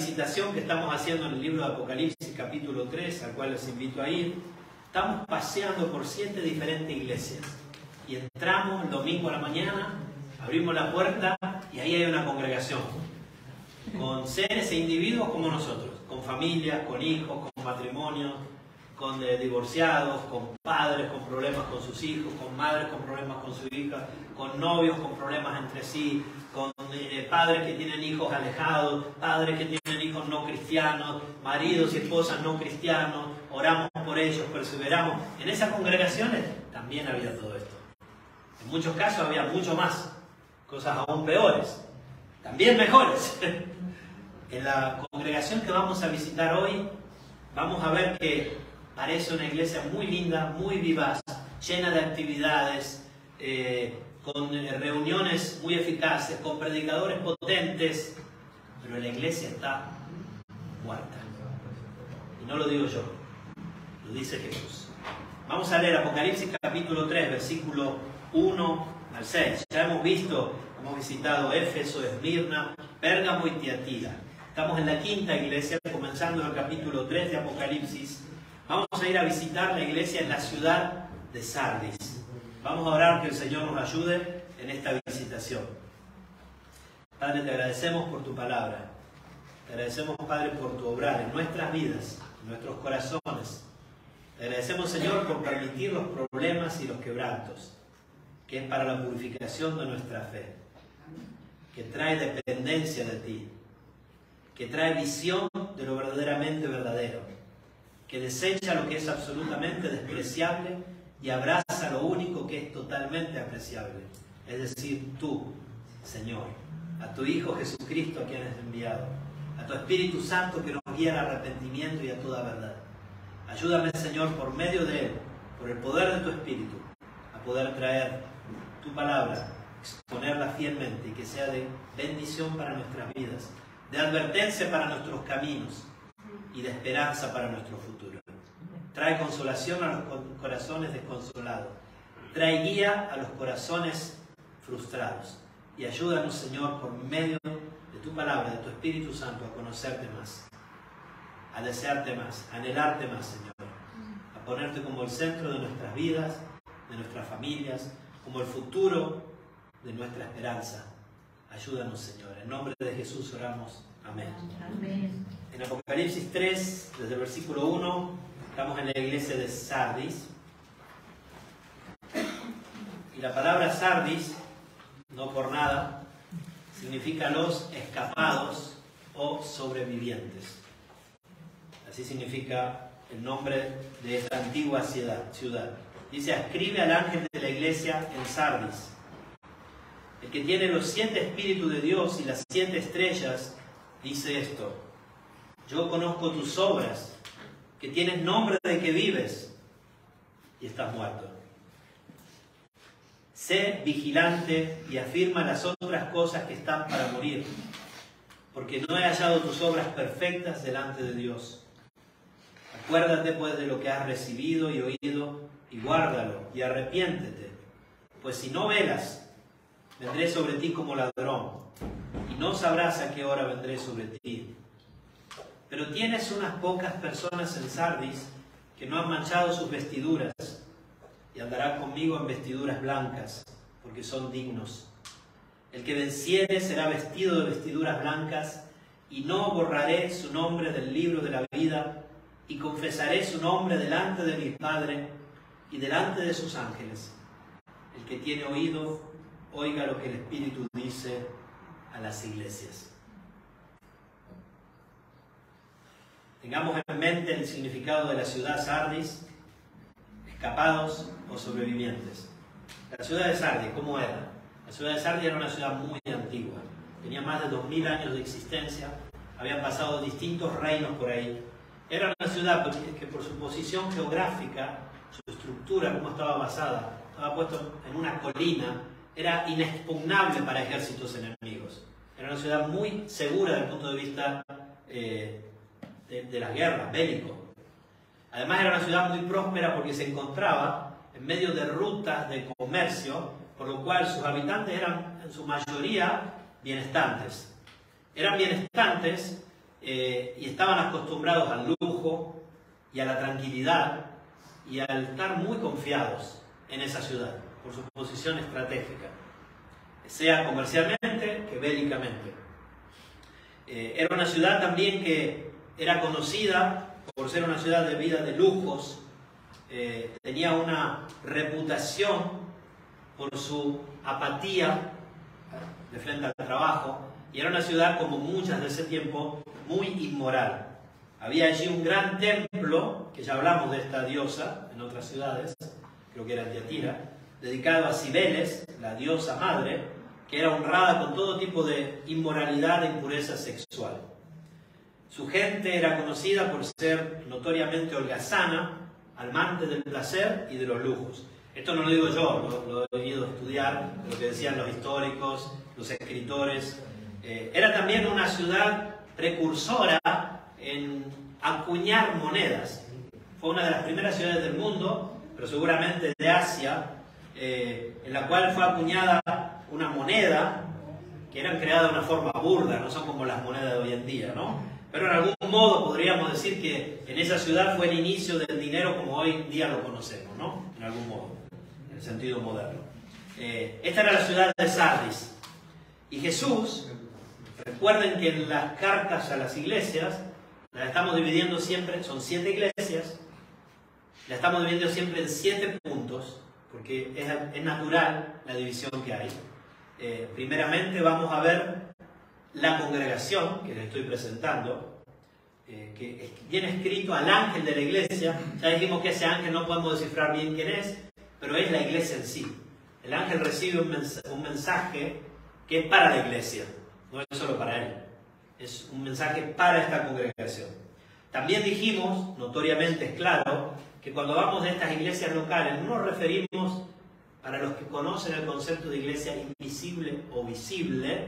visitación que estamos haciendo en el libro de Apocalipsis, capítulo 3, al cual les invito a ir, estamos paseando por 7 diferentes iglesias. Y entramos el domingo a la mañana, abrimos la puerta y ahí hay una congregación. Con seres e individuos como nosotros, con familias, con hijos, con matrimonios, con divorciados, con padres con problemas con sus hijos, con madres con problemas con sus hijas, con novios con problemas entre sí, con padres que tienen hijos alejados, padres que tienen hijos no cristianos, maridos y esposas no cristianos, oramos por ellos, perseveramos. En esas congregaciones también había todo esto. En muchos casos había mucho más, cosas aún peores, también mejores. En la congregación que vamos a visitar hoy, vamos a ver que parece una iglesia muy linda, muy vivaz, llena de actividades, con reuniones muy eficaces, con predicadores potentes, pero la iglesia está muerta. Y no lo digo yo, lo dice Jesús. Vamos a leer Apocalipsis capítulo 3, versículo 1 al 6. Ya hemos visitado Éfeso, Esmirna, Pérgamo y Tiatira. Estamos en la quinta iglesia, comenzando el capítulo 3 de Apocalipsis. Vamos a ir a visitar la iglesia en la ciudad de Sardis. Vamos a orar que el Señor nos ayude en esta visitación. Padre, te agradecemos por tu palabra. Te agradecemos, Padre, por tu obrar en nuestras vidas, en nuestros corazones. Te agradecemos, Señor, por permitir los problemas y los quebrantos, que es para la purificación de nuestra fe, que trae dependencia de ti, que trae visión de lo verdaderamente verdadero, que desecha lo que es absolutamente despreciable y abraza lo único que es totalmente apreciable, es decir, tú, Señor, a tu Hijo Jesucristo a quien has enviado, a tu Espíritu Santo que nos guía al arrepentimiento y a toda verdad. Ayúdame, Señor, por medio de Él, por el poder de tu Espíritu, a poder traer tu palabra, exponerla fielmente y que sea de bendición para nuestras vidas, de advertencia para nuestros caminos y de esperanza para nuestro futuro. Trae consolación a los corazones desconsolados. Trae guía a los corazones frustrados. Y ayúdanos, Señor, por medio de tu palabra, de tu Espíritu Santo, a conocerte más, a desearte más, a anhelarte más, Señor. A ponerte como el centro de nuestras vidas, de nuestras familias, como el futuro de nuestra esperanza. Ayúdanos, Señor. En nombre de Jesús oramos. Amén. Amén. En Apocalipsis 3, desde el versículo 1, estamos en la iglesia de Sardis. Y la palabra Sardis, no por nada, significa los escapados o sobrevivientes. Así significa el nombre de esta antigua ciudad. Dice: escribe al ángel de la iglesia en Sardis, el que tiene los 7 espíritus de Dios y las 7 estrellas, dice esto: yo conozco tus obras, que tienes nombre de que vives y estás muerto. Sé vigilante y afirma las otras cosas que están para morir, porque no he hallado tus obras perfectas delante de Dios. Acuérdate pues de lo que has recibido y oído, y guárdalo, y arrepiéntete, pues si no velas, vendré sobre ti como ladrón, y no sabrás a qué hora vendré sobre ti. Pero tienes unas pocas personas en Sardis que no han manchado sus vestiduras, y andarán conmigo en vestiduras blancas, porque son dignos. El que venciere será vestido de vestiduras blancas, y no borraré su nombre del libro de la vida, y confesaré su nombre delante de mi Padre y delante de sus ángeles. El que tiene oído, oiga lo que el Espíritu dice a las iglesias. Tengamos en mente el significado de la ciudad Sardis: escapados o sobrevivientes. La ciudad de Sardis, ¿cómo era? La ciudad de Sardis era una ciudad muy antigua. Tenía más de 2000 años de existencia. Habían pasado distintos reinos por ahí. Era una ciudad que por su posición geográfica, su estructura, cómo estaba basada, estaba puesto en una colina, era inexpugnable para ejércitos enemigos. Era una ciudad muy segura desde el punto de vista de las guerras, bélico. Además era una ciudad muy próspera porque se encontraba en medio de rutas de comercio, por lo cual sus habitantes eran en su mayoría bienestantes. Eran bienestantes y estaban acostumbrados al lujo y a la tranquilidad y al estar muy confiados en esa ciudad por su posición estratégica, sea comercialmente que bélicamente. Era una ciudad también que era conocida por ser una ciudad de vida de lujos, tenía una reputación por su apatía de frente al trabajo, y era una ciudad, como muchas de ese tiempo, muy inmoral. Había allí un gran templo, que ya hablamos de esta diosa en otras ciudades, creo que era en Tiatira, dedicado a Cibeles, la diosa madre, que era honrada con todo tipo de inmoralidad e impureza sexual. Su gente era conocida por ser notoriamente holgazana, amante del placer y de los lujos. Esto no lo digo yo, lo he ido a estudiar, lo que decían los históricos, los escritores. Era también una ciudad precursora en acuñar monedas. Fue una de las primeras ciudades del mundo, pero seguramente de Asia, en la cual fue acuñada una moneda que eran creadas de una forma burda, no son como las monedas de hoy en día, ¿no? Pero en algún modo podríamos decir que en esa ciudad fue el inicio del dinero como hoy en día lo conocemos, ¿no? En algún modo, en el sentido moderno. Esta era la ciudad de Sardis. Y Jesús, recuerden que en las cartas a las iglesias, las estamos dividiendo siempre, son 7 iglesias, las estamos dividiendo siempre en 7 puntos, porque es natural la división que hay. Primeramente vamos a ver la congregación que les estoy presentando, que viene escrito al ángel de la iglesia. Ya dijimos que ese ángel no podemos descifrar bien quién es, pero es la iglesia en sí. El ángel recibe un mensaje que es para la iglesia, no es solo para él, es un mensaje para esta congregación. También dijimos, notoriamente es claro, que cuando hablamos de estas iglesias locales no nos referimos, para los que conocen el concepto de iglesia invisible o visible,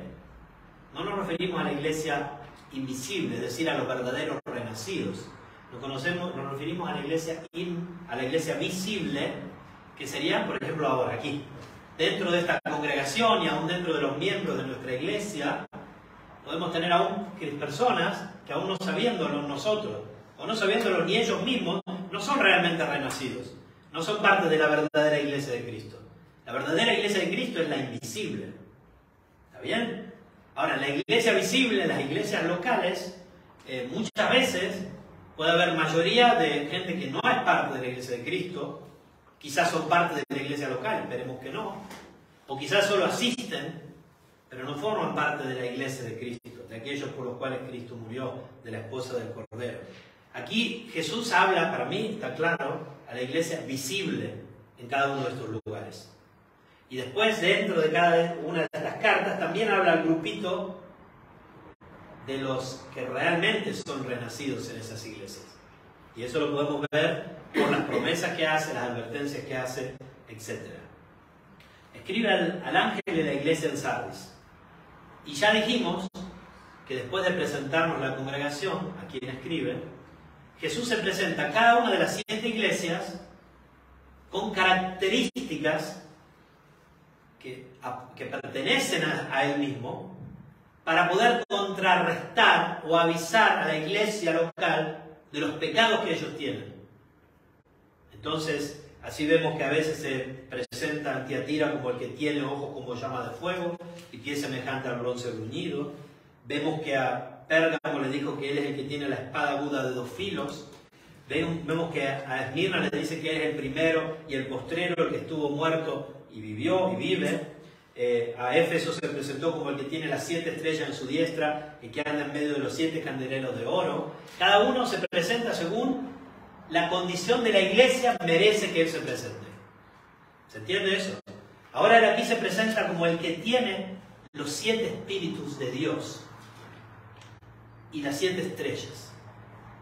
no nos referimos a la iglesia invisible, es decir, a los verdaderos renacidos. Nos referimos a la iglesia visible, que sería, por ejemplo, ahora aquí. Dentro de esta congregación y aún dentro de los miembros de nuestra iglesia, podemos tener aún personas que aún no sabiéndolo nosotros, o no sabiéndolo ni ellos mismos, no son realmente renacidos. No son parte de la verdadera iglesia de Cristo. La verdadera iglesia de Cristo es la invisible. ¿Está bien? Ahora, en la iglesia visible, en las iglesias locales, muchas veces puede haber mayoría de gente que no es parte de la iglesia de Cristo. Quizás son parte de la iglesia local, esperemos que no. O quizás solo asisten, pero no forman parte de la iglesia de Cristo, de aquellos por los cuales Cristo murió, de la esposa del Cordero. Aquí Jesús habla, para mí está claro, a la iglesia visible en cada uno de estos lugares. Y después, dentro de cada una de las cartas, también habla al grupito de los que realmente son renacidos en esas iglesias. Y eso lo podemos ver por las promesas que hace, las advertencias que hace, etc. Escribe al ángel de la iglesia en Sardis. Y ya dijimos que después de presentarnos la congregación, a quien escribe, Jesús se presenta a cada una de las 7 iglesias con características que pertenecen a Él mismo, para poder contrarrestar o avisar a la iglesia local de los pecados que ellos tienen. Entonces, así vemos que a veces se presenta en Tiatira como el que tiene ojos como llama de fuego y pie semejante al bronce bruñido. Vemos que a Pérgamo le dijo que él es el que tiene la espada aguda de 2 filos. Vemos que a Esmirna le dice que él es el primero y el postrero, el que estuvo muerto y vivió y vive. A Éfeso se presentó como el que tiene las 7 estrellas en su diestra y que anda en medio de los 7 candeleros de oro. Cada uno se presenta según la condición de la iglesia merece que él se presente. ¿Se entiende eso? Ahora él aquí se presenta como el que tiene los 7 espíritus de Dios y las 7 estrellas.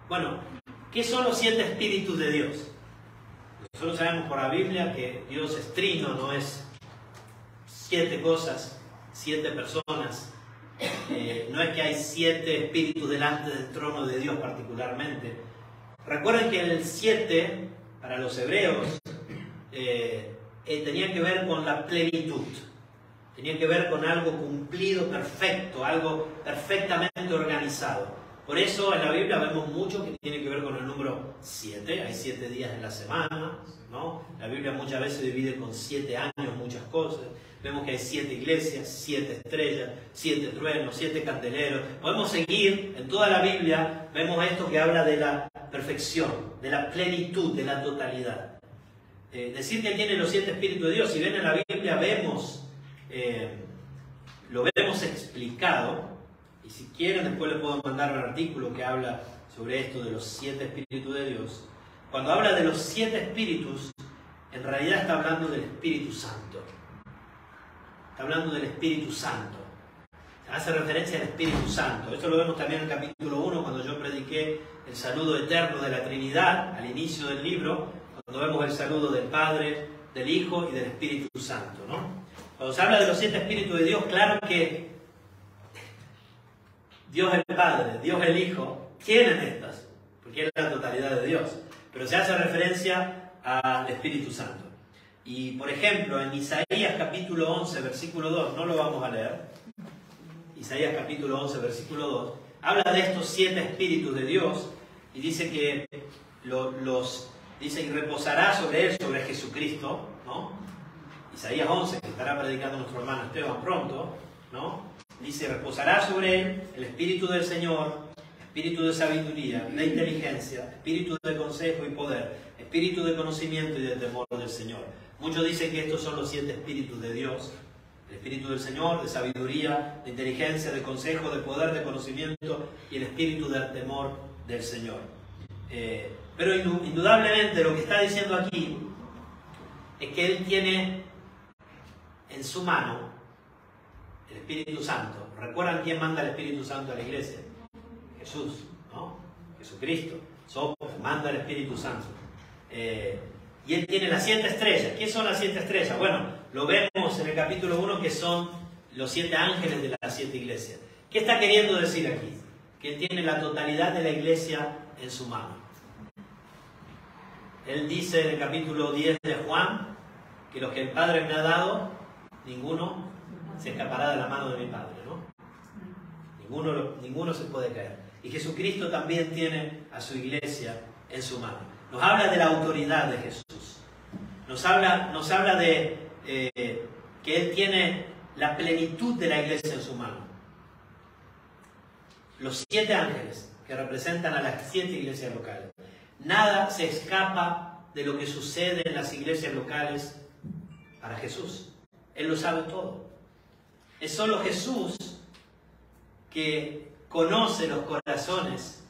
Bueno, ¿qué son los 7 espíritus de Dios? Nosotros sabemos por la Biblia que Dios es trino, no es 7 cosas, 7 personas. No es que hay 7 espíritus delante del trono de Dios particularmente. Recuerden que el 7, para los hebreos, tenía que ver con la plenitud. Tenía que ver con algo cumplido, perfecto, algo perfectamente organizado. Por eso en la Biblia vemos mucho que tiene que ver con el número 7. Hay 7 días en la semana, ¿no? La Biblia muchas veces divide con 7 años muchas cosas. Vemos que hay 7 iglesias, 7 estrellas, 7 truenos, 7 candeleros. Podemos seguir en toda la Biblia, vemos esto que habla de la perfección, de la plenitud, de la totalidad. Decir que tiene los 7 espíritus de Dios, si ven en la Biblia lo vemos explicado, y si quieren después les puedo mandar un artículo que habla sobre esto de los 7 espíritus de Dios. Cuando habla de los 7 espíritus, en realidad está hablando del Espíritu Santo. Está hablando del Espíritu Santo. Hace referencia al Espíritu Santo. Esto lo vemos también en el capítulo 1, cuando yo prediqué el saludo eterno de la Trinidad, al inicio del libro, cuando vemos el saludo del Padre, del Hijo y del Espíritu Santo, ¿no? Cuando se habla de los 7 espíritus de Dios, claro que Dios el Padre, Dios el Hijo, tienen estas, porque es la totalidad de Dios. Pero se hace referencia al Espíritu Santo. Y por ejemplo, en Isaías capítulo 11, versículo 2, no lo vamos a leer. Isaías capítulo 11, versículo 2, habla de estos 7 espíritus de Dios y dice que dice que reposará sobre él, sobre Jesucristo, ¿no? Isaías 11, que estará predicando nuestro hermano Esteban pronto, ¿no? Dice, reposará sobre él el Espíritu del Señor, Espíritu de sabiduría, de inteligencia, Espíritu de consejo y poder, Espíritu de conocimiento y de temor del Señor. Muchos dicen que estos son los 7 espíritus de Dios. El Espíritu del Señor, de sabiduría, de inteligencia, de consejo, de poder, de conocimiento y el Espíritu del temor del Señor. Pero indudablemente lo que está diciendo aquí es que Él tiene en su mano el Espíritu Santo. ¿Recuerdan quién manda el Espíritu Santo a la iglesia? Jesús, ¿no? Jesucristo. Manda el Espíritu Santo. Y Él tiene las 7 estrellas. ¿Qué son las 7 estrellas? Bueno, lo vemos en el capítulo 1 que son los 7 ángeles de las 7 iglesias. ¿Qué está queriendo decir aquí? Que Él tiene la totalidad de la iglesia en su mano. Él dice en el capítulo 10 de Juan que los que el Padre me ha dado, ninguno se escapará de la mano de mi Padre, ¿no? Ninguno se puede caer. Y Jesucristo también tiene a su iglesia en su mano. Nos habla de la autoridad de Jesús. Nos habla de que Él tiene la plenitud de la iglesia en su mano. Los 7 ángeles que representan a las 7 iglesias locales. Nada se escapa de lo que sucede en las iglesias locales para Jesús. Él lo sabe todo. Es solo Jesús que conoce los corazones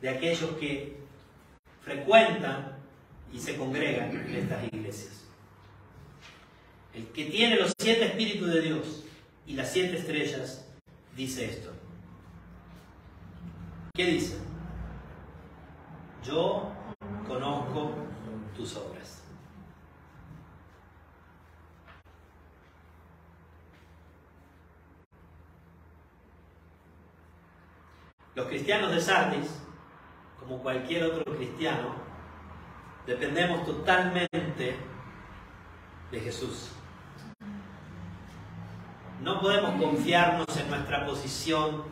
de aquellos que frecuentan y se congregan en estas iglesias. El que tiene los 7 espíritus de Dios y las 7 estrellas dice esto. ¿Qué dice? Yo conozco tus obras. Los cristianos de Sardis, como cualquier otro cristiano, dependemos totalmente de Jesús. No podemos confiarnos en nuestra posición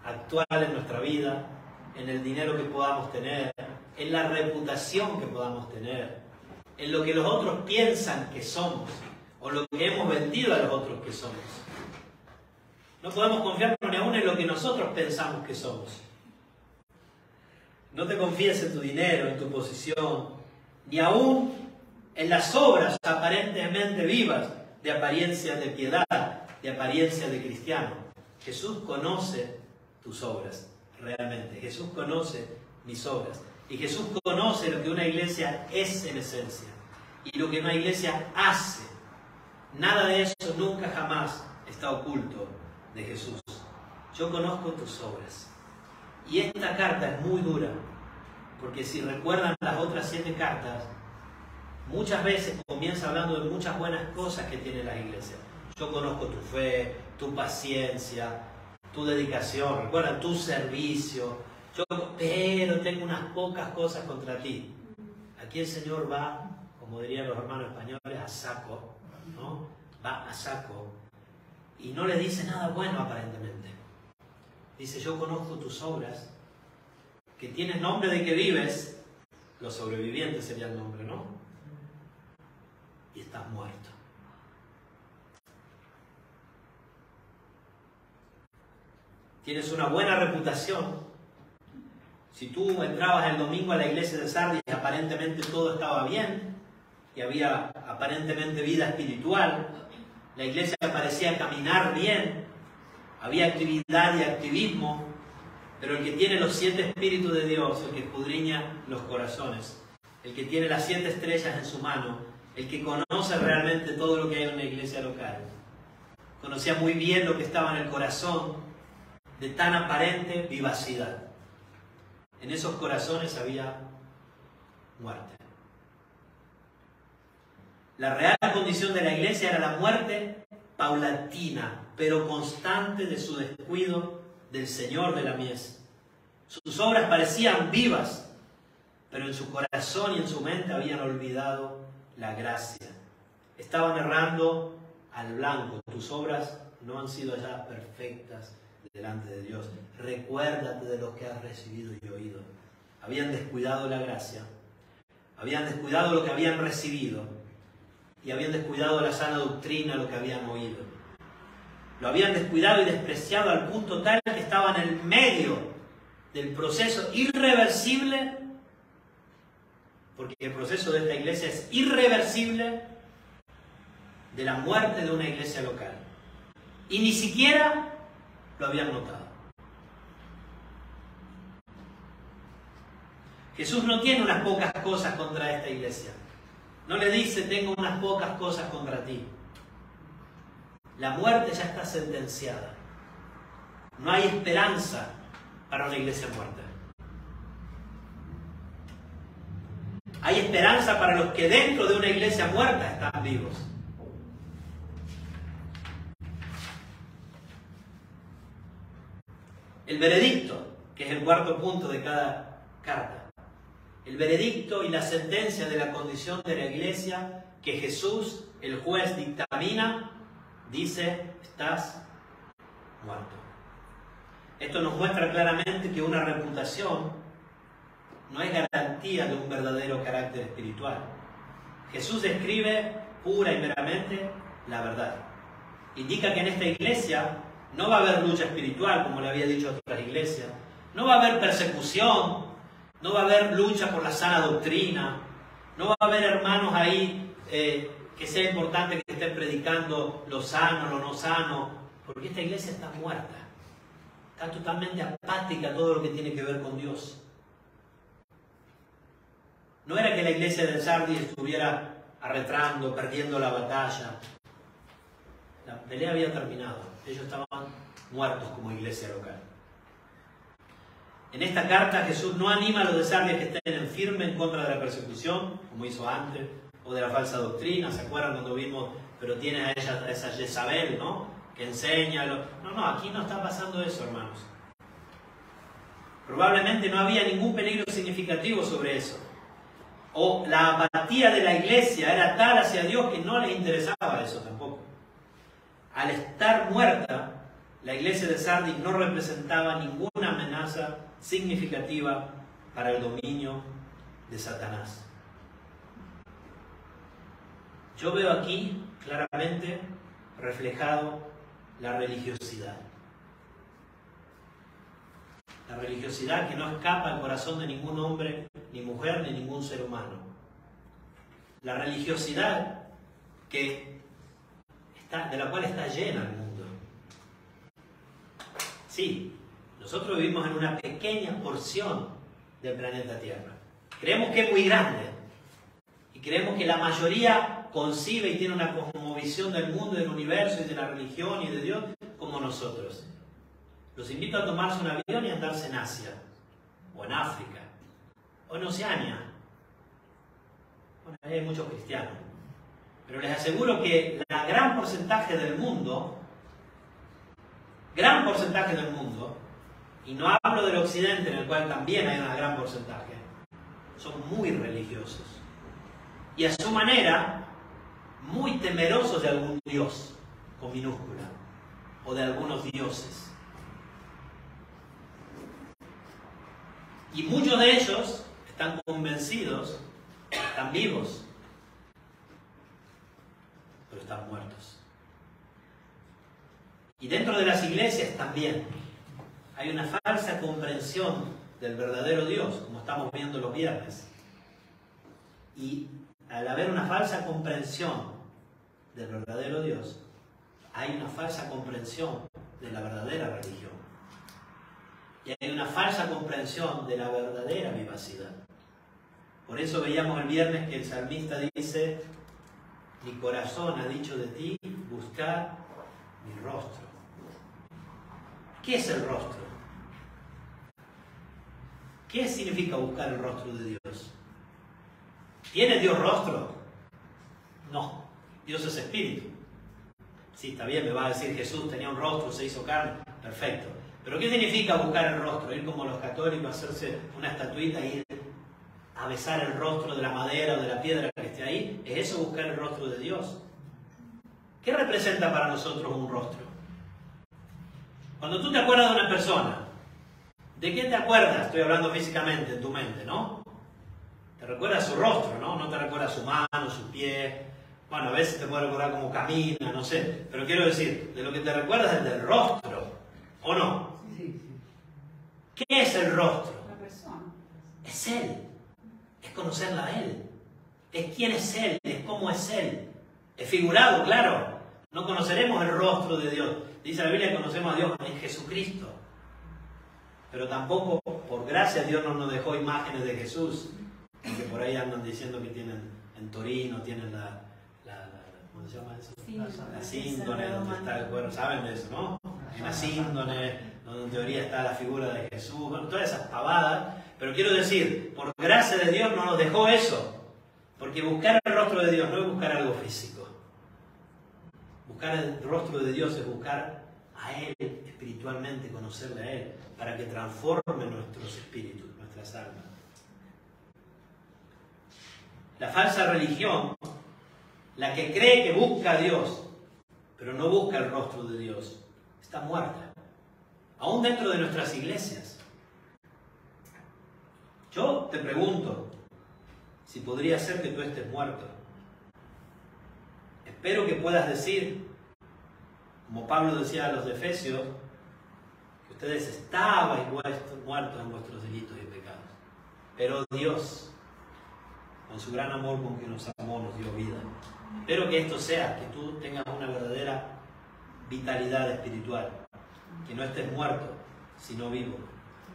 actual en nuestra vida, en el dinero que podamos tener, en la reputación que podamos tener, en lo que los otros piensan que somos, o lo que hemos vendido a los otros que somos. No podemos confiarnos ni aún en lo que nosotros pensamos que somos. No te confíes en tu dinero, en tu posición, ni aún en las obras aparentemente vivas de apariencia de piedad, de apariencia de cristiano. Jesús conoce tus obras, realmente. Jesús conoce mis obras. Y Jesús conoce lo que una iglesia es en esencia y lo que una iglesia hace. Nada de eso nunca jamás está oculto de Jesús. Yo conozco tus obras. Y esta carta es muy dura, porque si recuerdan las otras 7 cartas, muchas veces comienza hablando de muchas buenas cosas que tiene la iglesia. Yo conozco tu fe, tu paciencia, tu dedicación, recuerda, tu servicio. Pero tengo unas pocas cosas contra ti. Aquí el Señor va, como dirían los hermanos españoles, a saco, ¿no? Va a saco y no le dice nada bueno aparentemente. Dice, yo conozco tus obras, que tienes nombre de que vives, los sobrevivientes sería el nombre, ¿no? Y estás muerto. Tienes una buena reputación. Si tú entrabas el domingo a la iglesia de Sardis y aparentemente todo estaba bien, y había aparentemente vida espiritual, la iglesia parecía caminar bien, había actividad y activismo, pero el que tiene los 7 espíritus de Dios, el que escudriña los corazones, el que tiene las 7 estrellas en su mano, el que conoce realmente todo lo que hay en una iglesia local, conocía muy bien lo que estaba en el corazón de tan aparente vivacidad. En esos corazones había muerte. La real condición de la iglesia era la muerte paulatina, pero constante de su descuido del Señor de la mies. Sus obras parecían vivas, pero en su corazón y en su mente habían olvidado la gracia. Estaban errando al blanco. Tus obras no han sido ya perfectas delante de Dios. Recuérdate de lo que has recibido y oído. Habían descuidado la gracia, habían descuidado lo que habían recibido y habían descuidado la sana doctrina, lo que habían oído. Lo habían descuidado y despreciado al punto tal que estaban en el medio del proceso irreversible, porque el proceso de esta iglesia es irreversible, de la muerte de una iglesia local. Y ni siquiera lo habían notado. Jesús no tiene unas pocas cosas contra esta iglesia. No le dice, tengo unas pocas cosas contra ti. La muerte ya está sentenciada. No hay esperanza para una iglesia muerta. Hay esperanza para los que dentro de una iglesia muerta están vivos. El veredicto, que es el cuarto punto de cada carta. El veredicto y la sentencia de la condición de la iglesia que Jesús, el juez, dictamina, dice, estás muerto. Esto nos muestra claramente que una reputación no es garantía de un verdadero carácter espiritual. Jesús describe pura y meramente la verdad. Indica que en esta iglesia no va a haber lucha espiritual, como le había dicho a otras iglesias. No va a haber persecución. No va a haber lucha por la sana doctrina. No va a haber hermanos ahí que sea importante que estén predicando lo sano, lo no sano. Porque esta iglesia está muerta. Está totalmente apática a todo lo que tiene que ver con Dios. No era que la iglesia de Sardis estuviera arretrando, perdiendo la batalla. La pelea había terminado. Ellos estaban muertos como iglesia local. En esta carta Jesús no anima a los de Sardis que estén en firme en contra de la persecución, como hizo antes, o de la falsa doctrina. ¿Se acuerdan cuando vimos, pero tiene a ella, a esa Jezabel, ¿no? Que enseña. No, aquí no está pasando eso, hermanos. Probablemente no había ningún peligro significativo sobre eso. O la apatía de la iglesia era tal hacia Dios que no les interesaba eso tampoco. Al estar muerta, la iglesia de Sardis no representaba ninguna amenaza significativa para el dominio de Satanás. Yo veo aquí claramente reflejado la religiosidad. La religiosidad que no escapa al corazón de ningún hombre, ni mujer, ni ningún ser humano. La religiosidad de la cual está llena el mundo. Sí, nosotros vivimos en una pequeña porción del planeta Tierra. Creemos que es muy grande. Y creemos que la mayoría concibe y tiene una cosmovisión del mundo, del universo y de la religión y de Dios como nosotros. Los invito a tomarse un avión y andarse en Asia, o en África, o en Oceania. Bueno, ahí hay muchos cristianos. Pero les aseguro que el gran porcentaje del mundo, y no hablo del occidente, en el cual también hay un gran porcentaje, son muy religiosos. Y a su manera, muy temerosos de algún Dios, con minúscula, o de algunos dioses. Y muchos de ellos están convencidos, están vivos, pero están muertos. Y dentro de las iglesias también hay una falsa comprensión del verdadero Dios, como estamos viendo los viernes. Y al haber una falsa comprensión del verdadero Dios, hay una falsa comprensión de la verdadera religión. Y hay una falsa comprensión de la verdadera vivacidad. Por eso veíamos el viernes que el salmista dice: mi corazón ha dicho de ti, buscar mi rostro. ¿Qué es el rostro? ¿Qué significa buscar el rostro de Dios? ¿Tiene Dios rostro? No. Dios es espíritu. Sí, está bien, me va a decir Jesús tenía un rostro, se hizo carne. Perfecto. Pero ¿qué significa buscar el rostro? Ir como los católicos, hacerse una estatuita y ir a besar el rostro de la madera o de la piedra que esté ahí. ¿Es eso buscar el rostro de Dios? ¿Qué representa para nosotros un rostro? Cuando tú te acuerdas de una persona, ¿de qué te acuerdas? Estoy hablando físicamente, en tu mente, ¿no? Te recuerdas su rostro, ¿no? No te recuerdas su mano, su pie. Bueno, a veces te puede recordar cómo camina, no sé. Pero quiero decir, de lo que te recuerdas es del rostro, ¿o no? Sí. ¿Qué es el rostro? La persona. Es Él. Es conocerla a Él. Es quién es Él, es cómo es Él. Es figurado, claro. No conoceremos el rostro de Dios. Dice la Biblia que conocemos a Dios en Jesucristo. Pero tampoco, por gracia, Dios no nos dejó imágenes de Jesús. Que por ahí andan diciendo que tienen en Torino, tienen ¿cómo se llama eso? La síndone, donde está el cuerpo. ¿Saben de eso, no? En la síndone, donde en teoría está la figura de Jesús. Bueno, todas esas pavadas. Pero quiero decir, por gracia de Dios no nos dejó eso. Porque buscar el rostro de Dios no es buscar algo físico. Buscar el rostro de Dios es buscar a Él espiritualmente, conocerle a Él, para que transforme nuestros espíritus, nuestras almas. La falsa religión, la que cree que busca a Dios, pero no busca el rostro de Dios, está muerta. Aún dentro de nuestras iglesias. Yo te pregunto si podría ser que tú estés muerto. Espero que puedas decir, como Pablo decía a los de Efesios, que ustedes estabais muertos en vuestros delitos y pecados. Pero Dios, con su gran amor con que nos amó, nos dio vida. Espero que esto sea, que tú tengas una verdadera vitalidad espiritual. Que no estés muerto, sino vivo.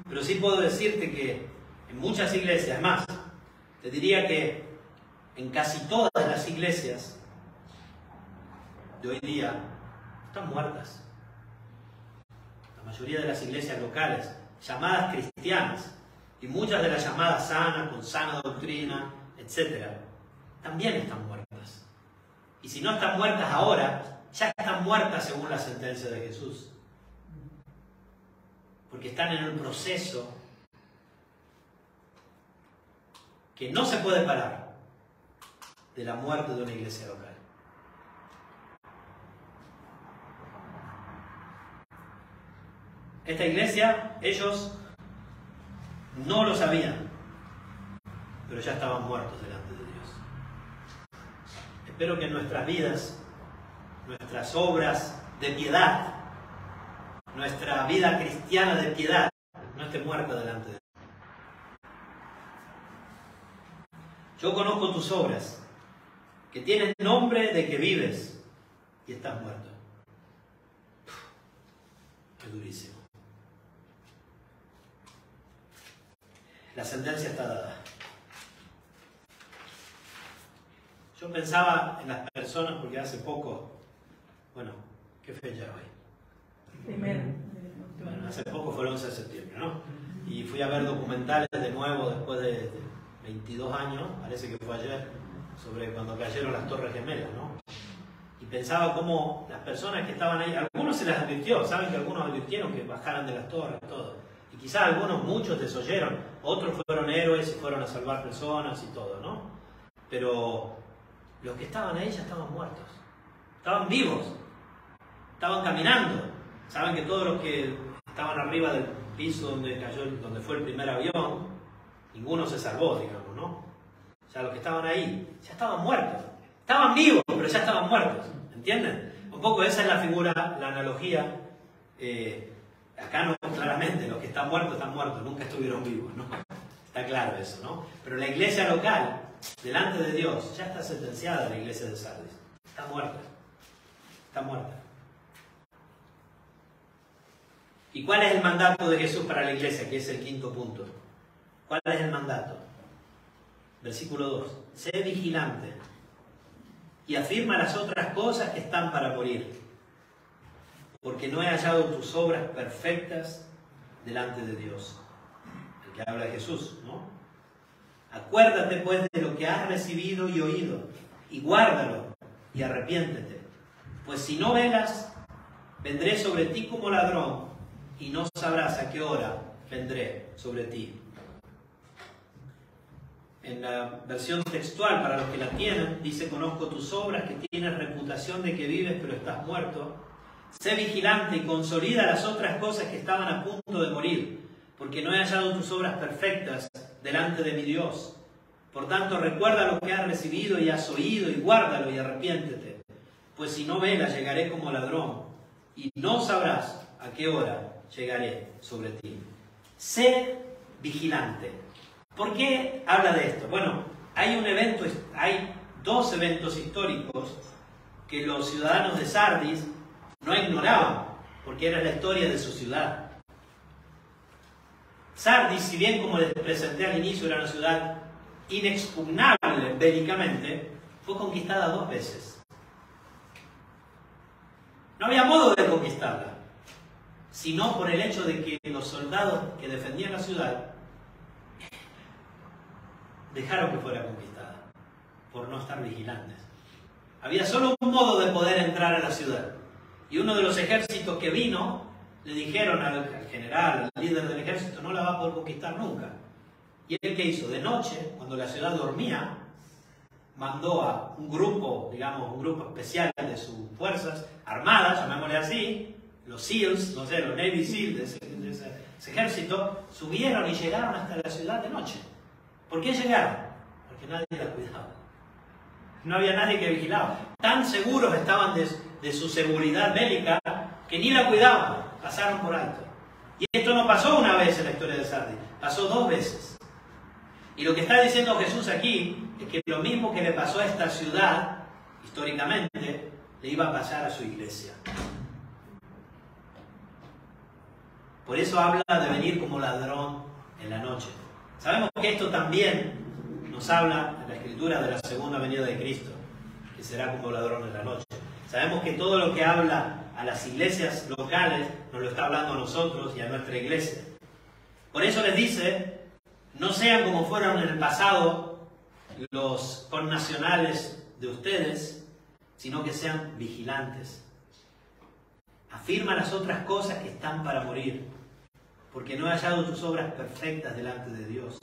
Pero sí puedo decirte que en muchas iglesias, más, te diría que en casi todas las iglesias de hoy día están muertas. La mayoría de las iglesias locales, llamadas cristianas, y muchas de las llamadas sanas, con sana doctrina, etc., también están muertas. Y si no están muertas ahora, ya están muertas según la sentencia de Jesús. Porque están en un proceso que no se puede parar de la muerte de una iglesia local. Esta iglesia, ellos no lo sabían, pero ya estaban muertos delante de Dios. Espero que en nuestras vidas, nuestras obras de piedad, nuestra vida cristiana de piedad, no esté muerta delante de Dios. Yo conozco tus obras, que tienen nombre de que vives y estás muerto. Es durísimo. La sentencia está dada. Yo pensaba en las personas porque hace poco, bueno, ¿qué fecha hoy? Primero. Bueno, hace poco fue el 11 de septiembre, ¿no? Y fui a ver documentales de nuevo después de 22 años, parece que fue ayer, sobre cuando cayeron las Torres Gemelas, ¿no? Y pensaba cómo las personas que estaban ahí, algunos se les advirtió, saben que algunos advirtieron que bajaran de las torres, todo. Y quizás algunos, muchos desoyeron, otros fueron héroes y fueron a salvar personas y todo, ¿no? Pero los que estaban ahí ya estaban muertos, estaban vivos, estaban caminando. Saben que todos los que estaban arriba piso donde fue el primer avión, ninguno se salvó, digamos, ¿no? O sea, los que estaban ahí ya estaban muertos. Estaban vivos, pero ya estaban muertos. ¿Entienden? Un poco esa es la figura, la analogía. Acá no, claramente, los que están muertos, nunca estuvieron vivos, ¿no? Está claro eso, ¿no? Pero la iglesia local, delante de Dios, ya está sentenciada la iglesia de Sardis. Está muerta. Está muerta. ¿Y cuál es el mandato de Jesús para la iglesia? Que es el quinto punto. ¿Cuál es el mandato? Versículo 2. Sé vigilante y afirma las otras cosas que están para morir, porque no he hallado tus obras perfectas delante de Dios. El que habla de Jesús, ¿no? Acuérdate pues de lo que has recibido y oído, y guárdalo, y arrepiéntete. Pues si no velas, vendré sobre ti como ladrón, y no sabrás a qué hora vendré sobre ti. En la versión textual, para los que la tienen, dice: conozco tus obras, que tienes reputación de que vives, pero estás muerto. Sé vigilante y consolida las otras cosas que estaban a punto de morir, porque no he hallado tus obras perfectas delante de mi Dios. Por tanto, recuerda lo que has recibido y has oído, y guárdalo y arrepiéntete. Pues si no velas, llegaré como ladrón, y no sabrás a qué hora llegaré sobre ti. Sé vigilante. ¿Por qué habla de esto? Bueno, hay dos eventos históricos que los ciudadanos de Sardis no ignoraban, porque era la historia de su ciudad. Sardis, si bien, como les presenté al inicio, era una ciudad inexpugnable bélicamente, fue conquistada 2 veces. No había modo de conquistarla, sino por el hecho de que los soldados que defendían la ciudad dejaron que fuera conquistada, por no estar vigilantes. Había solo un modo de poder entrar a la ciudad. Y uno de los ejércitos que vino, le dijeron al general, al líder del ejército: no la va a poder conquistar nunca. Y él, ¿qué hizo? De noche, cuando la ciudad dormía, mandó a un grupo, digamos, un grupo especial de sus fuerzas armadas, llamémosle así, los SEALs, no sé, los Navy SEALs de ese ejército, subieron y llegaron hasta la ciudad de noche. ¿Por qué llegaron? Porque nadie la cuidaba. No había nadie que vigilaba. Tan seguros estaban de su seguridad bélica que ni la cuidaban. Pasaron por alto. Y esto no pasó una vez en la historia de Sardis, pasó 2 veces. Y lo que está diciendo Jesús aquí es que lo mismo que le pasó a esta ciudad, históricamente, le iba a pasar a su iglesia. Por eso habla de venir como ladrón en la noche. Sabemos que esto también nos habla en la Escritura de la segunda venida de Cristo, que será como ladrón en la noche. Sabemos que todo lo que habla a las iglesias locales nos lo está hablando a nosotros y a nuestra iglesia. Por eso les dice: no sean como fueron en el pasado los connacionales de ustedes, sino que sean vigilantes. Afirma las otras cosas que están para morir, porque no he hallado tus obras perfectas delante de Dios.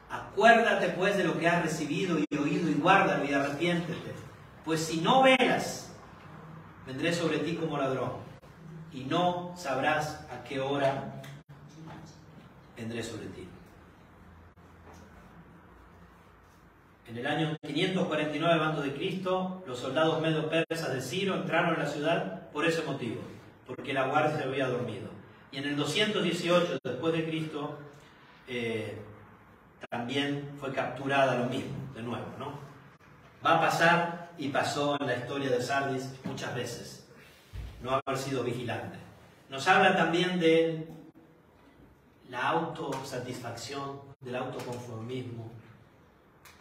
Acuérdate pues de lo que has recibido y oído, y guárdalo y arrepiéntete. Pues si no velas, vendré sobre ti como ladrón, y no sabrás a qué hora vendré sobre ti. En el año 549 a.C., los soldados medo-persas de Ciro entraron en la ciudad por ese motivo, porque la guardia se había dormido. Y en el 218 después de Cristo también fue capturada lo mismo, de nuevo, ¿no? Va a pasar, y pasó en la historia de Sardis muchas veces, no haber sido vigilante. Nos habla también de la autosatisfacción, del autoconformismo,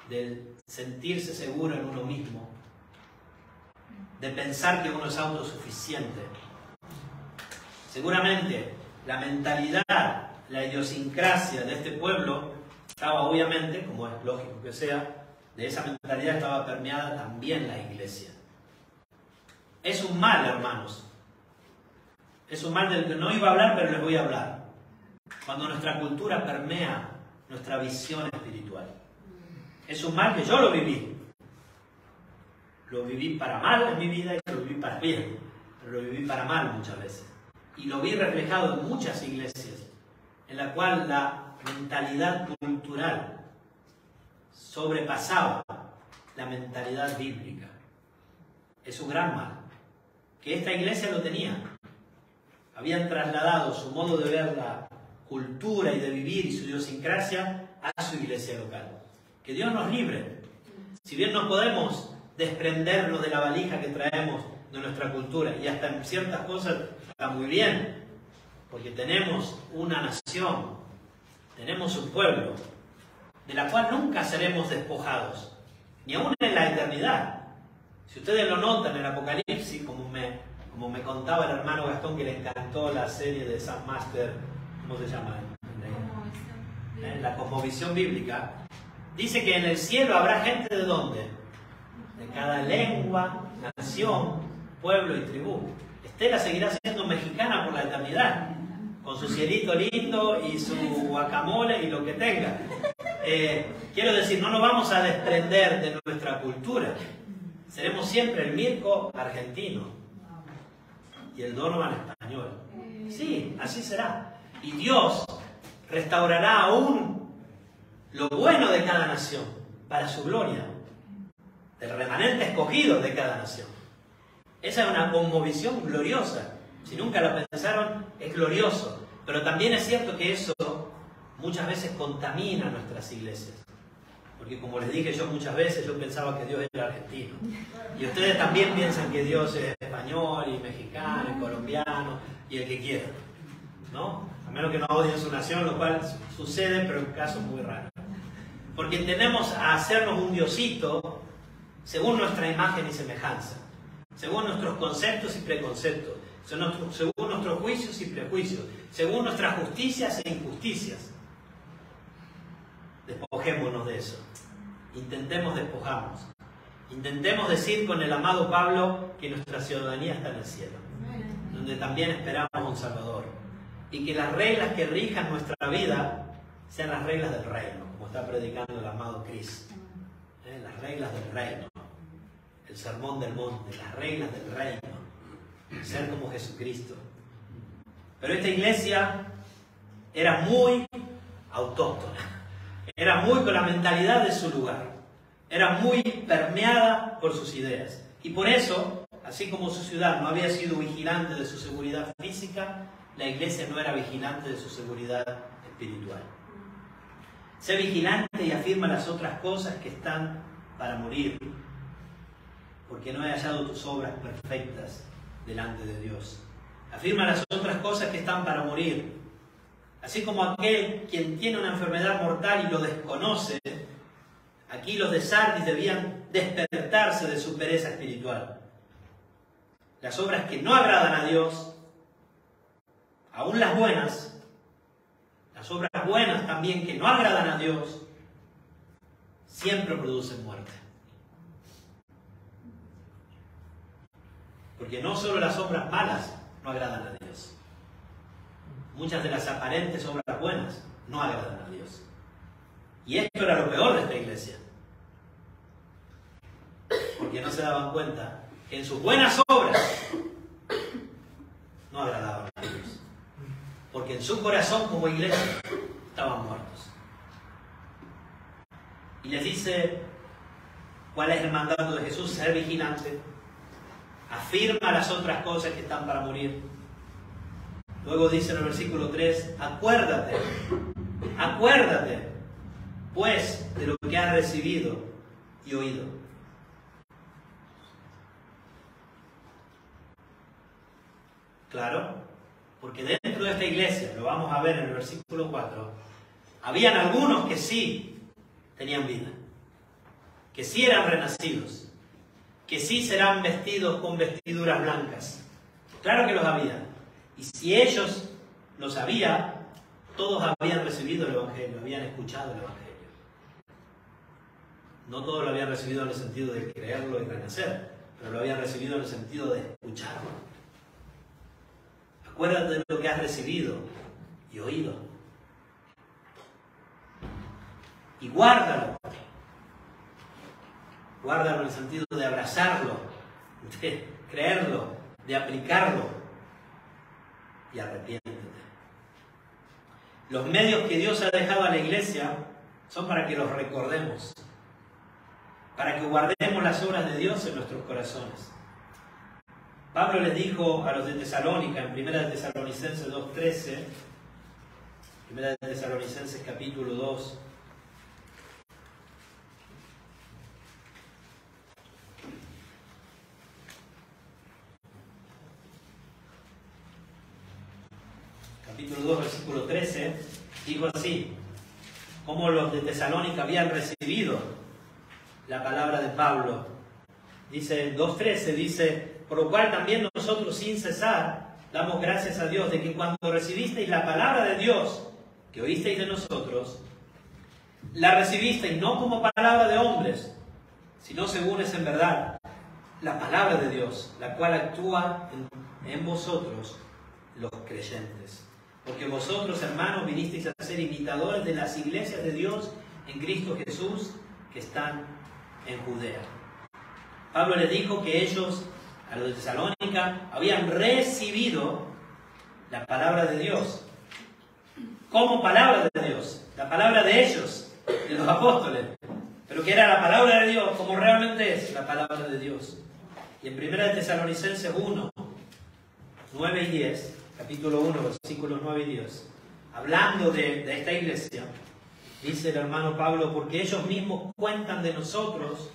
del sentirse seguro en uno mismo, de pensar que uno es autosuficiente. Seguramente la mentalidad, la idiosincrasia de este pueblo estaba, obviamente, como es lógico que sea, de esa mentalidad estaba permeada también la iglesia. Es un mal, hermanos. Es un mal del que no iba a hablar, pero les voy a hablar. Cuando nuestra cultura permea nuestra visión espiritual. Es un mal que yo lo viví. Lo viví para mal en mi vida y lo viví para bien. Pero lo viví para mal muchas veces. Y lo vi reflejado en muchas iglesias en la cual la mentalidad cultural sobrepasaba la mentalidad bíblica. Es un gran mal, que esta iglesia lo tenía. Habían trasladado su modo de ver la cultura y de vivir y su idiosincrasia a su iglesia local. Que Dios nos libre. Si bien no podemos desprendernos de la valija que traemos de nuestra cultura, y hasta en ciertas cosas está muy bien, porque tenemos una nación, tenemos un pueblo, de la cual nunca seremos despojados, ni aún en la eternidad. Si ustedes lo notan en el Apocalipsis, como me contaba el hermano Gastón, que le encantó la serie de Sam Master, ¿cómo se llama? La cosmovisión bíblica, dice que en el cielo habrá gente ¿de dónde? De cada lengua, nación, pueblo y tribu. Estela seguirá siendo mexicana por la eternidad, con su cielito lindo y su guacamole y lo que tenga. Quiero decir, no nos vamos a desprender de nuestra cultura. Seremos siempre el Mirko argentino y el Donovan español. Sí, así será. Y Dios restaurará aún lo bueno de cada nación para su gloria, del remanente escogido de cada nación. Esa es una cosmovisión gloriosa. Si nunca la pensaron, es glorioso. Pero también es cierto que eso muchas veces contamina nuestras iglesias. Porque como les dije yo muchas veces, yo pensaba que Dios era argentino. Y ustedes también piensan que Dios es español y mexicano y colombiano y el que quiera, ¿no? A menos que no odien su nación, lo cual sucede, pero en casos muy raros. Porque tendemos a hacernos un diosito según nuestra imagen y semejanza, según nuestros conceptos y preconceptos, según nuestros juicios y prejuicios, según nuestras justicias e injusticias. Despojémonos de eso. Intentemos despojarnos. Intentemos decir con el amado Pablo que nuestra ciudadanía está en el cielo, donde también esperamos un Salvador. Y que las reglas que rijan nuestra vida sean las reglas del reino, como está predicando el amado Cris. Las reglas del reino. El sermón del monte, las reglas del reino. Ser como Jesucristo. Pero esta iglesia era muy autóctona. Era muy con la mentalidad de su lugar. Era muy permeada por sus ideas. Y por eso, así como su ciudad no había sido vigilante de su seguridad física, la iglesia no era vigilante de su seguridad espiritual. Sé vigilante y afirma las otras cosas que están para morir, porque no he hallado tus obras perfectas delante de Dios. Afirma las otras cosas que están para morir. Así como aquel quien tiene una enfermedad mortal y lo desconoce, aquí los de Sardis debían despertarse de su pereza espiritual. Las obras que no agradan a Dios, aún las buenas, las obras buenas también que no agradan a Dios, siempre producen muerte. Porque no solo las obras malas no agradan a Dios. Muchas de las aparentes obras buenas no agradan a Dios. Y esto era lo peor de esta iglesia. Porque no se daban cuenta que en sus buenas obras no agradaban a Dios. Porque en su corazón como iglesia estaban muertos. Y les dice cuál es el mandato de Jesús: ser vigilante. Afirma las otras cosas que están para morir. Luego dice en el versículo 3, acuérdate, pues, de lo que has recibido y oído. Claro, porque dentro de esta iglesia, lo vamos a ver en el versículo 4, habían algunos que sí tenían vida, que sí eran renacidos, que sí serán vestidos con vestiduras blancas. Claro que los había. Y si ellos lo sabían, todos habían recibido el Evangelio, habían escuchado el Evangelio. No todos lo habían recibido en el sentido de creerlo y renacer, pero lo habían recibido en el sentido de escucharlo. Acuérdate de lo que has recibido y oído. Y guárdalo. Guárdalo en el sentido de abrazarlo, de creerlo, de aplicarlo. Y arrepiéntete. Los medios que Dios ha dejado a la iglesia son para que los recordemos, para que guardemos las obras de Dios en nuestros corazones. Pablo les dijo a los de Tesalónica, en 1 de Tesalonicenses 2:13, 1 de Tesalonicenses capítulo 2, capítulo 2, versículo 13, dijo así: como los de Tesalónica habían recibido la palabra de Pablo. Dice 2:13, dice: por lo cual también nosotros sin cesar damos gracias a Dios de que cuando recibisteis la palabra de Dios que oísteis de nosotros, la recibisteis no como palabra de hombres, sino según es en verdad la palabra de Dios, la cual actúa en vosotros los creyentes. Porque vosotros, hermanos, vinisteis a ser imitadores de las iglesias de Dios en Cristo Jesús que están en Judea. Pablo les dijo que ellos, a los de Tesalónica, habían recibido la palabra de Dios como palabra de Dios, la palabra de ellos, de los apóstoles, pero que era la palabra de Dios como realmente es la palabra de Dios. Y en 1 de Tesalonicenses 1, 9 y 10, capítulo 1, versículos 9 y 10, hablando de esta iglesia, dice el hermano Pablo: porque ellos mismos cuentan de nosotros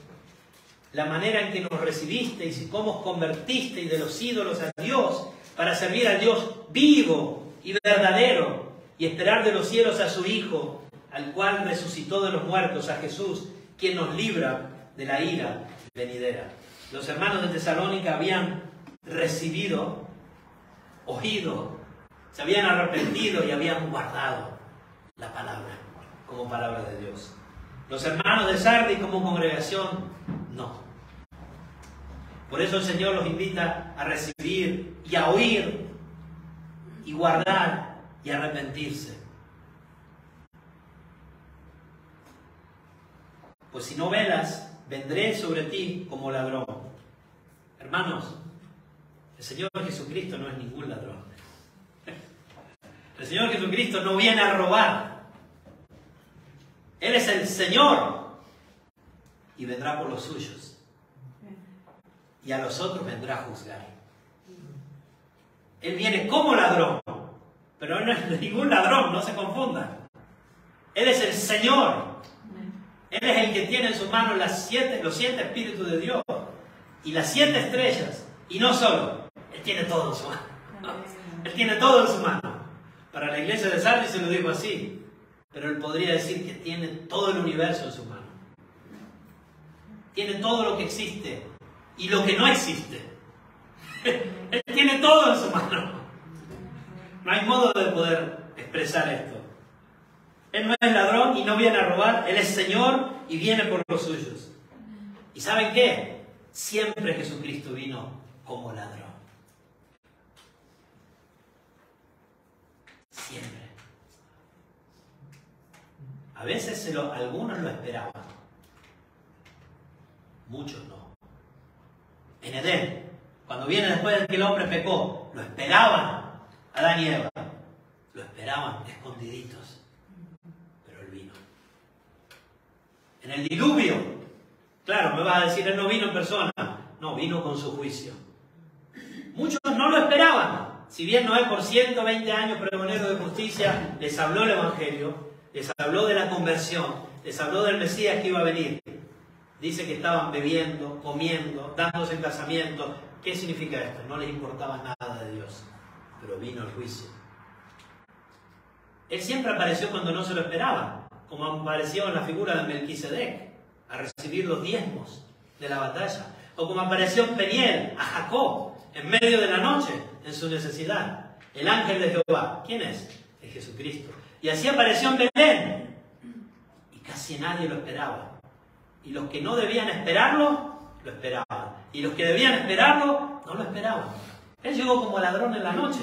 la manera en que nos recibisteis y cómo os convertisteis de los ídolos a Dios para servir al Dios vivo y verdadero y esperar de los cielos a su Hijo, al cual resucitó de los muertos, a Jesús, quien nos libra de la ira venidera. Los hermanos de Tesalónica habían recibido, oído, se habían arrepentido y habían guardado la palabra como palabra de Dios. Los hermanos de Sardis como congregación, no. Por eso el Señor los invita a recibir y a oír y guardar y arrepentirse. Pues si no velas, vendré sobre ti como ladrón. Hermanos, el Señor Jesucristo no es ningún ladrón. El Señor Jesucristo no viene a robar. Él es el Señor y vendrá por los suyos. Y a los otros vendrá a juzgar. Él viene como ladrón, pero Él no es ningún ladrón, no se confunda. Él es el Señor. Él es el que tiene en sus manos los 7 espíritus de Dios y las 7 estrellas. Y no solo, Él tiene todo en su mano. Él tiene todo en su mano. Para la iglesia de Sardis se lo dijo así, pero Él podría decir que tiene todo el universo en su mano. Tiene todo lo que existe y lo que no existe. Él tiene todo en su mano. No hay modo de poder expresar esto. Él no es ladrón y no viene a robar. Él es Señor y viene por los suyos. ¿Y saben qué? Siempre Jesucristo vino como ladrón. Siempre. A veces algunos lo esperaban. Muchos no. En Edén, cuando viene después de que el hombre pecó, lo esperaban Adán y Eva. Lo esperaban escondiditos. Pero Él vino. En el diluvio, claro, me vas a decir, Él no vino en persona. No, vino con su juicio. Muchos no lo esperaban. Si bien Noé por 120 años pregonero de justicia les habló el Evangelio, les habló de la conversión, les habló del Mesías que iba a venir. Dice que estaban bebiendo, comiendo, dándose en casamiento. ¿Qué significa esto? No les importaba nada de Dios, pero vino el juicio. Él siempre apareció cuando no se lo esperaban, como apareció en la figura de Melquisedec, a recibir los diezmos de la batalla. O como apareció en Peniel, a Jacob, en medio de la noche, en su necesidad. El ángel de Jehová. ¿Quién es? Es Jesucristo. Y así apareció en Belén. Y casi nadie lo esperaba. Y los que no debían esperarlo, lo esperaban. Y los que debían esperarlo, no lo esperaban. Él llegó como ladrón en la noche.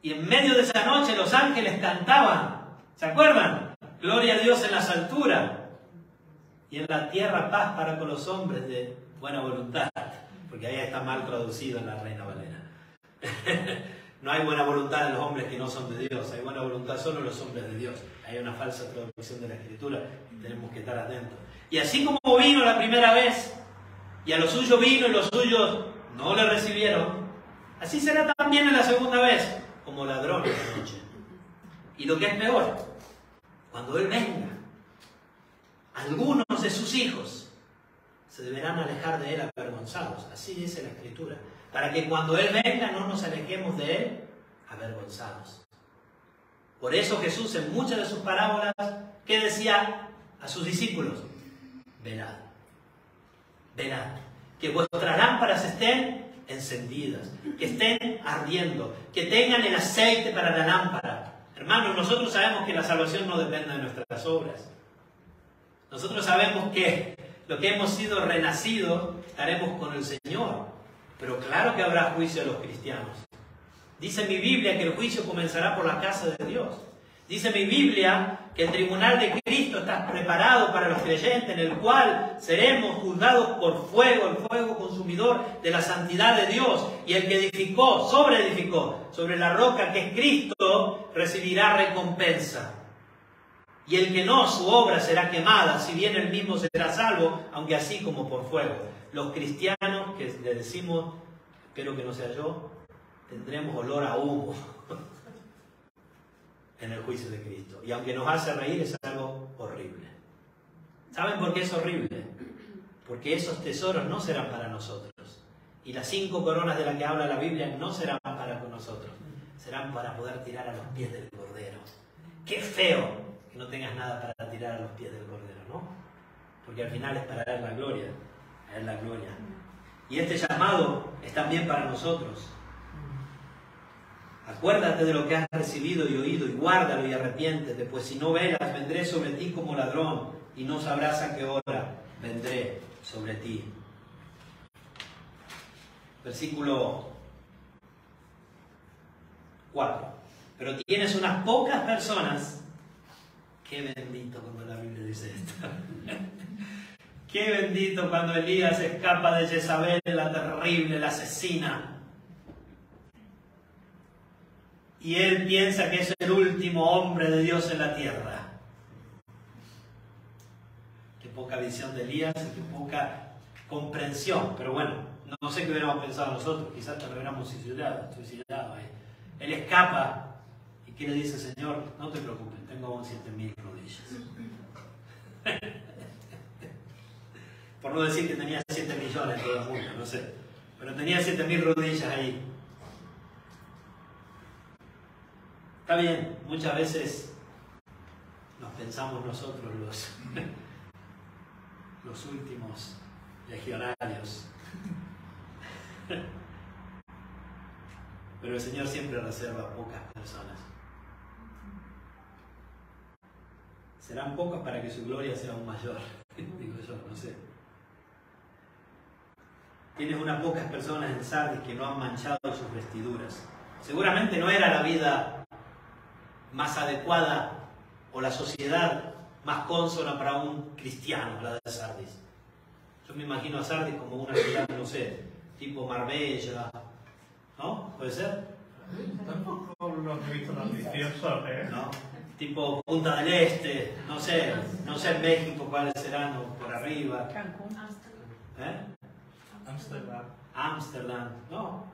Y en medio de esa noche los ángeles cantaban. ¿Se acuerdan? Gloria a Dios en las alturas. Y en la tierra paz para con los hombres de buena voluntad. Porque ahí está mal traducido en la Reina Valera. no hay buena voluntad en los hombres que no son de Dios, hay buena voluntad solo en los hombres de Dios. Hay una falsa traducción de la Escritura y tenemos que estar atentos. Y así como vino la primera vez, y a lo suyo vino y los suyos no le recibieron, así será también en la segunda vez, como ladrón en la noche. Y lo que es peor, cuando Él venga, algunos de sus hijos se deberán alejar de Él avergonzados. Así dice la Escritura. Para que cuando Él venga no nos alejemos de Él avergonzados. Por eso Jesús en muchas de sus parábolas, ¿qué decía a sus discípulos? Velad, velad, que vuestras lámparas estén encendidas, que estén ardiendo, que tengan el aceite para la lámpara. Hermanos, nosotros sabemos que la salvación no depende de nuestras obras. Nosotros sabemos que lo que hemos sido renacidos estaremos con el Señor. Pero claro que habrá juicio a los cristianos. Dice mi Biblia que el juicio comenzará por la casa de Dios. Dice mi Biblia que el tribunal de Cristo está preparado para los creyentes, en el cual seremos juzgados por fuego, el fuego consumidor de la santidad de Dios. Y el que edificó sobre la roca que es Cristo, recibirá recompensa. Y el que no, su obra será quemada, si bien él mismo será salvo, aunque así como por fuego. Los cristianos que le decimos, espero que no sea yo, tendremos olor a humo en el juicio de Cristo. Y aunque nos hace reír, es algo horrible. ¿Saben por qué es horrible? Porque esos tesoros no serán para nosotros. Y las 5 coronas de las que habla la Biblia no serán para nosotros. Serán para poder tirar a los pies del Cordero. ¡Qué feo que no tengas nada para tirar a los pies del Cordero, ¿no? Porque al final es para dar la gloria. A Él la gloria. Y este llamado es también para nosotros. Acuérdate de lo que has recibido y oído, y guárdalo y arrepiéntete, pues si no velas, vendré sobre ti como ladrón, y no sabrás a qué hora vendré sobre ti. Versículo 4. Pero tienes unas pocas personas. Qué bendito cuando la Biblia dice esto. Qué bendito cuando Elías escapa de Jezabel, la terrible, la asesina. Y él piensa que es el último hombre de Dios en la tierra. Qué poca visión de Elías y qué poca comprensión. Pero bueno, no sé qué hubiéramos pensado nosotros. Quizás te lo hubiéramos suicidado ahí. Él escapa. ¿Y qué le dice el Señor? No te preocupes, tengo aún 7.000 rodillas. Por no decir que tenía 7 millones en todo el mundo, no sé. Pero tenía 7.000 rodillas ahí. Está bien, muchas veces nos pensamos nosotros los últimos legionarios. Pero el Señor siempre reserva pocas personas. Serán pocas para que su gloria sea aún mayor. Digo yo, no sé. Tienes unas pocas personas en Sardis que no han manchado sus vestiduras. Seguramente no era la vida más adecuada o la sociedad más consona para un cristiano, la de Sardis. Yo me imagino a Sardis como una ciudad, no sé, tipo Marbella, ¿no? ¿Puede ser? Tampoco lo he visto tan vicioso, ¿eh? ¿No? Tipo Punta del Este, no sé en México cuáles serán, o por arriba. Cancún, Ámsterdam, ¿no?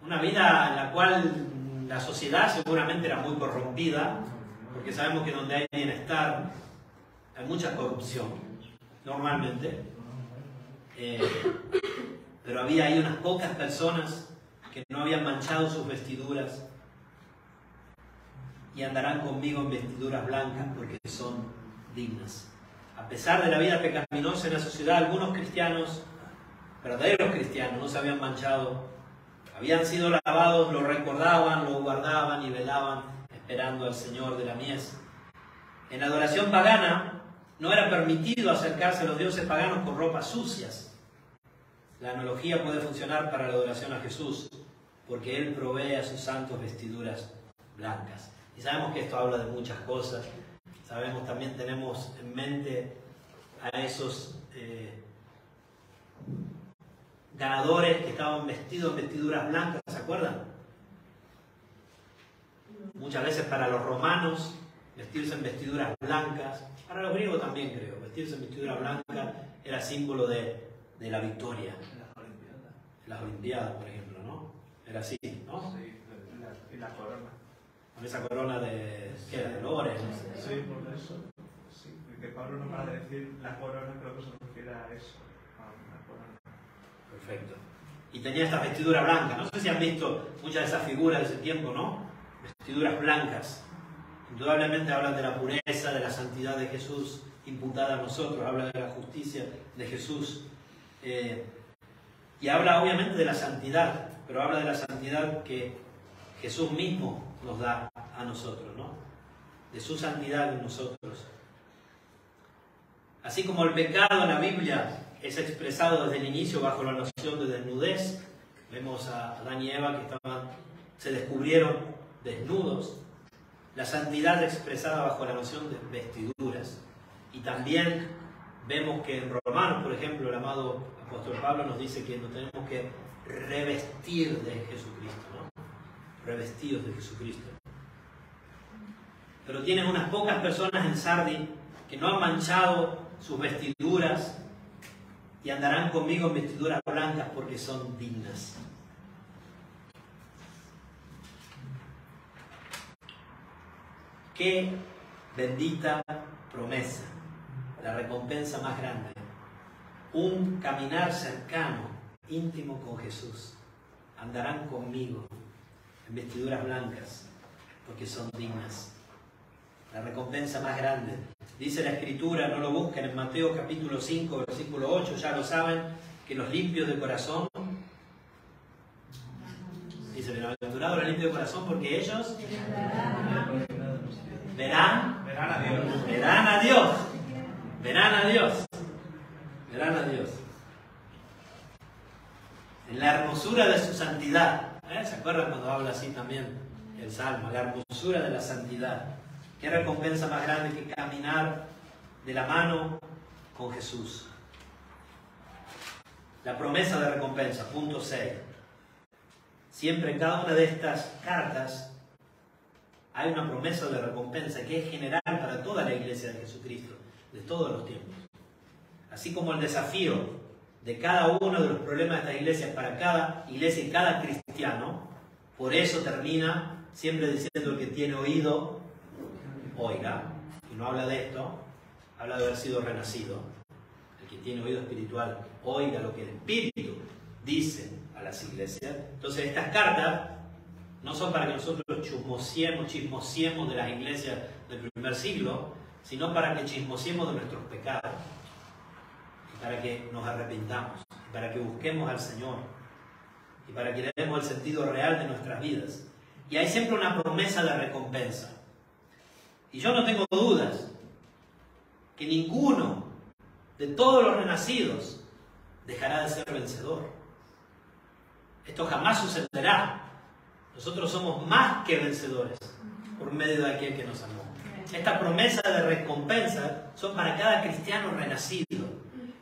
Una vida en la cual la sociedad seguramente era muy corrompida, porque sabemos que donde hay bienestar hay mucha corrupción, normalmente. Pero había ahí unas pocas personas que no habían manchado sus vestiduras y andarán conmigo en vestiduras blancas porque son dignas. A pesar de la vida pecaminosa en la sociedad, algunos cristianos, verdaderos cristianos, no se habían manchado. Habían sido lavados, lo recordaban, lo guardaban y velaban esperando al Señor de la mies. En la adoración pagana no era permitido acercarse a los dioses paganos con ropas sucias. La analogía puede funcionar para la adoración a Jesús, porque Él provee a sus santos vestiduras blancas. Y sabemos que esto habla de muchas cosas. Sabemos, también tenemos en mente a esos ganadores que estaban vestidos en vestiduras blancas, ¿se acuerdan? Muchas veces para los romanos, vestirse en vestiduras blancas, para los griegos también creo, vestirse en vestiduras blancas era símbolo de la victoria. En las Olimpiadas, por ejemplo, ¿no? Era así, ¿no? Sí, y la corona. Con esa corona de, ¿qué era? De lores, no sé. Sí, por eso. Sí, que Pablo no para de decir la corona, creo que se refiere a eso, a una corona. Perfecto. Y tenía esta vestidura blanca. No sé si han visto muchas de esas figuras de ese tiempo, ¿no? Vestiduras blancas. Indudablemente hablan de la pureza, de la santidad de Jesús imputada a nosotros, habla de la justicia de Jesús. Y habla obviamente de la santidad, pero habla de la santidad que Jesús mismo nos da a nosotros, ¿no? De su santidad en nosotros. Así como el pecado en la Biblia es expresado desde el inicio bajo la noción de desnudez, vemos a Adán y Eva que se descubrieron desnudos. La santidad expresada bajo la noción de vestiduras. Y también vemos que en Romanos, por ejemplo, el amado apóstol Pablo nos dice que nos tenemos que revestir de Jesucristo, ¿no? Revestidos de Jesucristo. Pero tienes unas pocas personas en Sardi que no han manchado sus vestiduras y andarán conmigo en vestiduras blancas porque son dignas. Qué bendita promesa, la recompensa más grande, un caminar cercano, íntimo con Jesús. Andarán conmigo en vestiduras blancas porque son dignas. La recompensa más grande. Dice la Escritura, no lo busquen, en Mateo capítulo 5, versículo 8, ya lo saben, que los limpios de corazón, dice, bienaventurados los limpios de corazón porque ellos verán a Dios. Verán a Dios. Verán a Dios. Verán a Dios. En la hermosura de su santidad. ¿Se acuerdan cuando habla así también el Salmo? La hermosura de la santidad. ¿Qué recompensa más grande que caminar de la mano con Jesús? La promesa de recompensa, punto 6. Siempre en cada una de estas cartas hay una promesa de recompensa que es general para toda la iglesia de Jesucristo, de todos los tiempos. Así como el desafío de cada uno de los problemas de esta iglesia para cada iglesia y cada cristiano, por eso termina siempre diciendo el que tiene oído, oiga. Y no habla de esto, habla de haber sido renacido. El que tiene oído espiritual, oiga lo que el Espíritu dice a las iglesias. Entonces estas cartas no son para que nosotros chismosiemos de las iglesias del primer siglo, sino para que chismosiemos de nuestros pecados, y para que nos arrepintamos, y para que busquemos al Señor, y para que le demos el sentido real de nuestras vidas. Y hay siempre una promesa de recompensa. Y yo no tengo dudas que ninguno de todos los renacidos dejará de ser vencedor. Esto jamás sucederá. Nosotros somos más que vencedores por medio de aquel que nos amó. Esta promesa de recompensa son para cada cristiano renacido.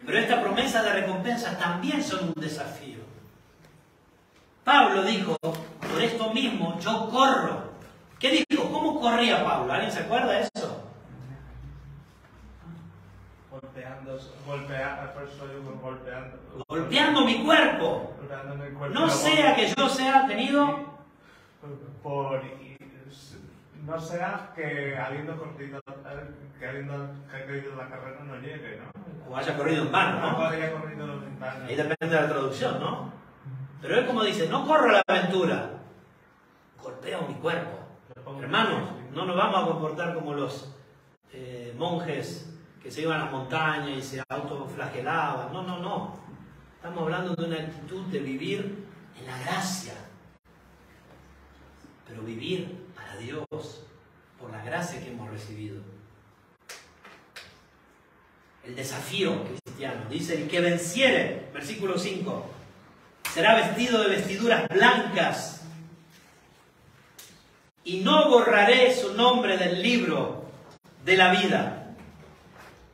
Pero esta promesa de recompensa también son un desafío. Pablo dijo, por esto mismo yo corro. ¿Qué dijo? ¿Cómo corría Pablo? ¿Alguien se acuerda de eso? Golpeando mi cuerpo. No sea que yo sea tenido no sea que habiendo corrido la carrera no llegue, ¿no? O haya corrido en vano, ¿no? Haya corrido en vano. Ahí depende de la traducción, ¿no? Pero él como dice, no corro la aventura, golpeo mi cuerpo. Hermanos, no nos vamos a comportar como los monjes que se iban a las montañas y se autoflagelaban. No, no, no. Estamos hablando de una actitud de vivir en la gracia. Pero vivir para Dios, por la gracia que hemos recibido. El desafío cristiano, dice, el que venciere, versículo 5, será vestido de vestiduras blancas y no borraré su nombre del libro de la vida.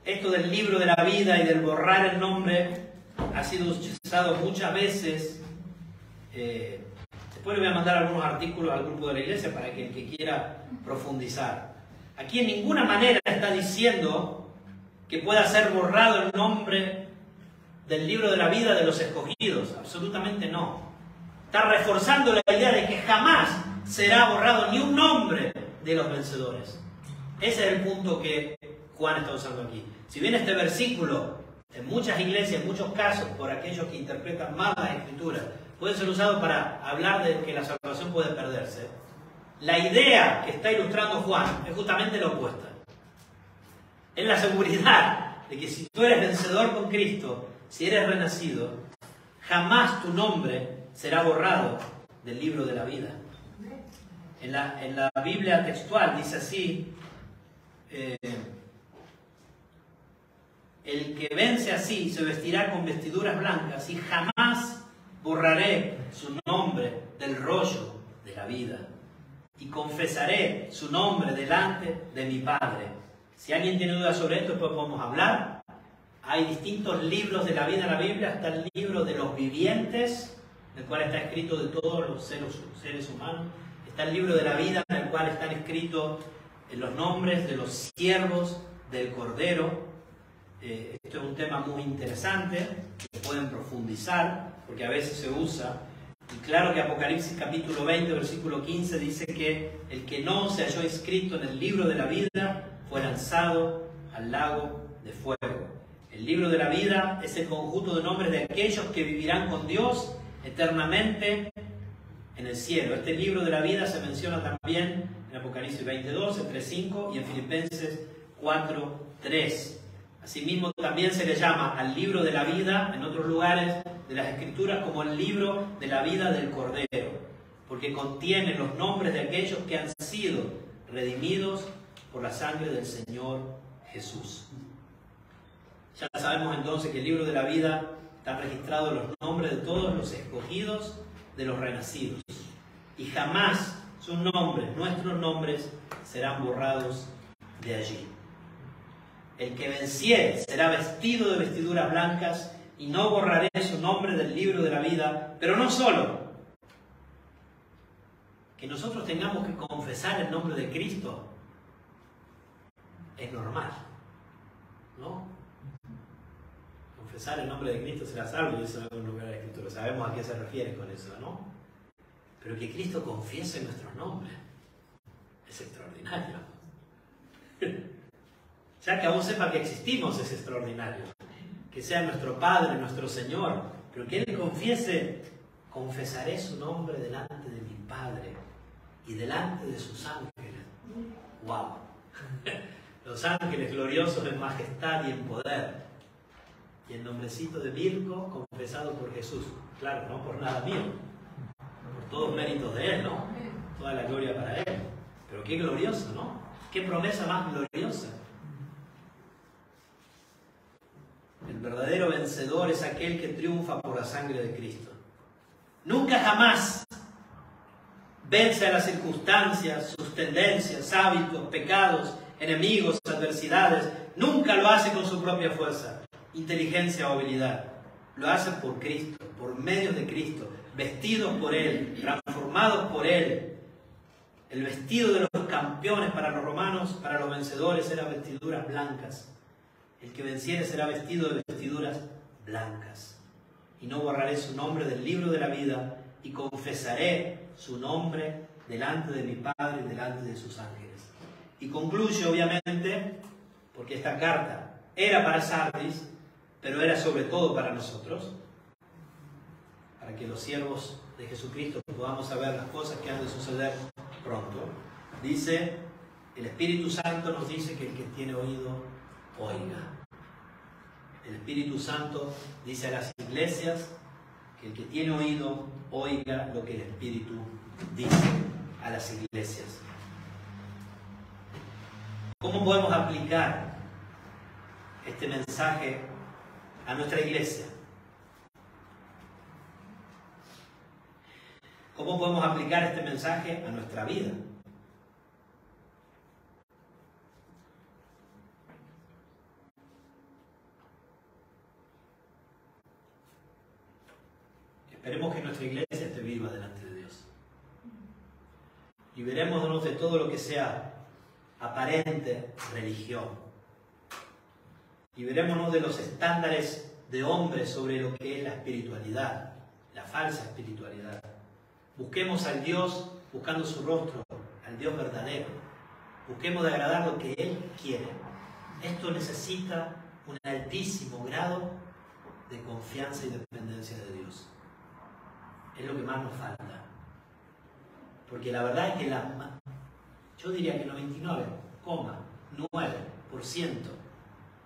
Esto del libro de la vida y del borrar el nombre ha sido usado muchas veces. Después le voy a mandar algunos artículos al grupo de la iglesia para que el que quiera profundizar. Aquí en ninguna manera está diciendo que pueda ser borrado el nombre del libro de la vida de los escogidos. Absolutamente no. Está reforzando la idea de que jamás será borrado ni un nombre de los vencedores. Ese es el punto que Juan está usando aquí. Si bien este versículo, en muchas iglesias, en muchos casos, por aquellos que interpretan mal las Escrituras, puede ser usado para hablar de que la salvación puede perderse, la idea que está ilustrando Juan es justamente la opuesta. Es la seguridad de que si tú eres vencedor con Cristo, si eres renacido, jamás tu nombre será borrado del libro de la vida. En la Biblia textual dice así: el que vence así se vestirá con vestiduras blancas y jamás borraré su nombre del rollo de la vida y confesaré su nombre delante de mi Padre. Si alguien tiene dudas sobre esto, después podemos hablar. Hay distintos libros de la vida en la Biblia. Está el libro de los vivientes, en el cual está escrito de todos los seres humanos. Está el libro de la vida, en el cual están escritos los nombres de los siervos del Cordero. Esto es un tema muy interesante, que pueden profundizar, porque a veces se usa. Y claro que Apocalipsis capítulo 20, versículo 15, dice que el que no se halló inscrito en el libro de la vida fue lanzado al lago de fuego. El libro de la vida es el conjunto de nombres de aquellos que vivirán con Dios eternamente en el cielo. Este libro de la vida se menciona también en Apocalipsis 22, 3:5 y en Filipenses 4:3. Asimismo, también se le llama al libro de la vida en otros lugares de las Escrituras como el libro de la vida del Cordero, porque contiene los nombres de aquellos que han sido redimidos por la sangre del Señor Jesús. Ya sabemos entonces que el libro de la vida están registrados los nombres de todos los escogidos de los renacidos, y jamás sus nombres, nuestros nombres, serán borrados de allí. El que venciere será vestido de vestiduras blancas y no borraré su nombre del libro de la vida. Pero no solo que nosotros tengamos que confesar el nombre de Cristo es normal, ¿no? Confesar el nombre de Cristo será salvo, y eso en algún lugar de la Escritura. Sabemos a qué se refiere con eso, ¿no? Pero que Cristo confiese nuestros nombres es extraordinario. Ya que aún sepa que existimos es extraordinario. Que sea nuestro Padre, nuestro Señor, pero que Él confiese: confesaré su nombre delante de mi Padre y delante de sus ángeles. ¡Wow! Los ángeles gloriosos en majestad y en poder. Y el nombrecito de Mirko confesado por Jesús. Claro, no por nada mío, por todos méritos de Él, ¿no? Toda la gloria para Él. Pero qué glorioso, ¿no? Qué promesa más gloriosa. El verdadero vencedor es aquel que triunfa por la sangre de Cristo. Nunca jamás vence a las circunstancias, sus tendencias, hábitos, pecados, enemigos, adversidades. Nunca lo hace con su propia fuerza, inteligencia o habilidad. Lo hace por Cristo, por medio de Cristo, vestidos por Él, transformados por Él. El vestido de los campeones para los romanos, para los vencedores, eran vestiduras blancas. El que venciere será vestido de vestiduras blancas. Y no borraré su nombre del libro de la vida, y confesaré su nombre delante de mi Padre y delante de sus ángeles. Y concluye, obviamente, porque esta carta era para Sardis, pero era sobre todo para nosotros, para que los siervos de Jesucristo podamos saber las cosas que han de suceder pronto. Dice, el Espíritu Santo nos dice que el que tiene oído, oiga. El Espíritu Santo dice a las iglesias que el que tiene oído, oiga lo que el Espíritu dice a las iglesias. ¿Cómo podemos aplicar este mensaje a nuestra iglesia? ¿Cómo podemos aplicar este mensaje a nuestra vida? Esperemos que nuestra iglesia esté viva delante de Dios. Liberémonos de todo lo que sea aparente religión. Liberémonos de los estándares de hombres sobre lo que es la espiritualidad, la falsa espiritualidad. Busquemos al Dios buscando su rostro, al Dios verdadero. Busquemos de agradar lo que Él quiere. Esto necesita un altísimo grado de confianza y dependencia de Dios. Es lo que más nos falta. Porque la verdad es que yo diría que el 99,9%,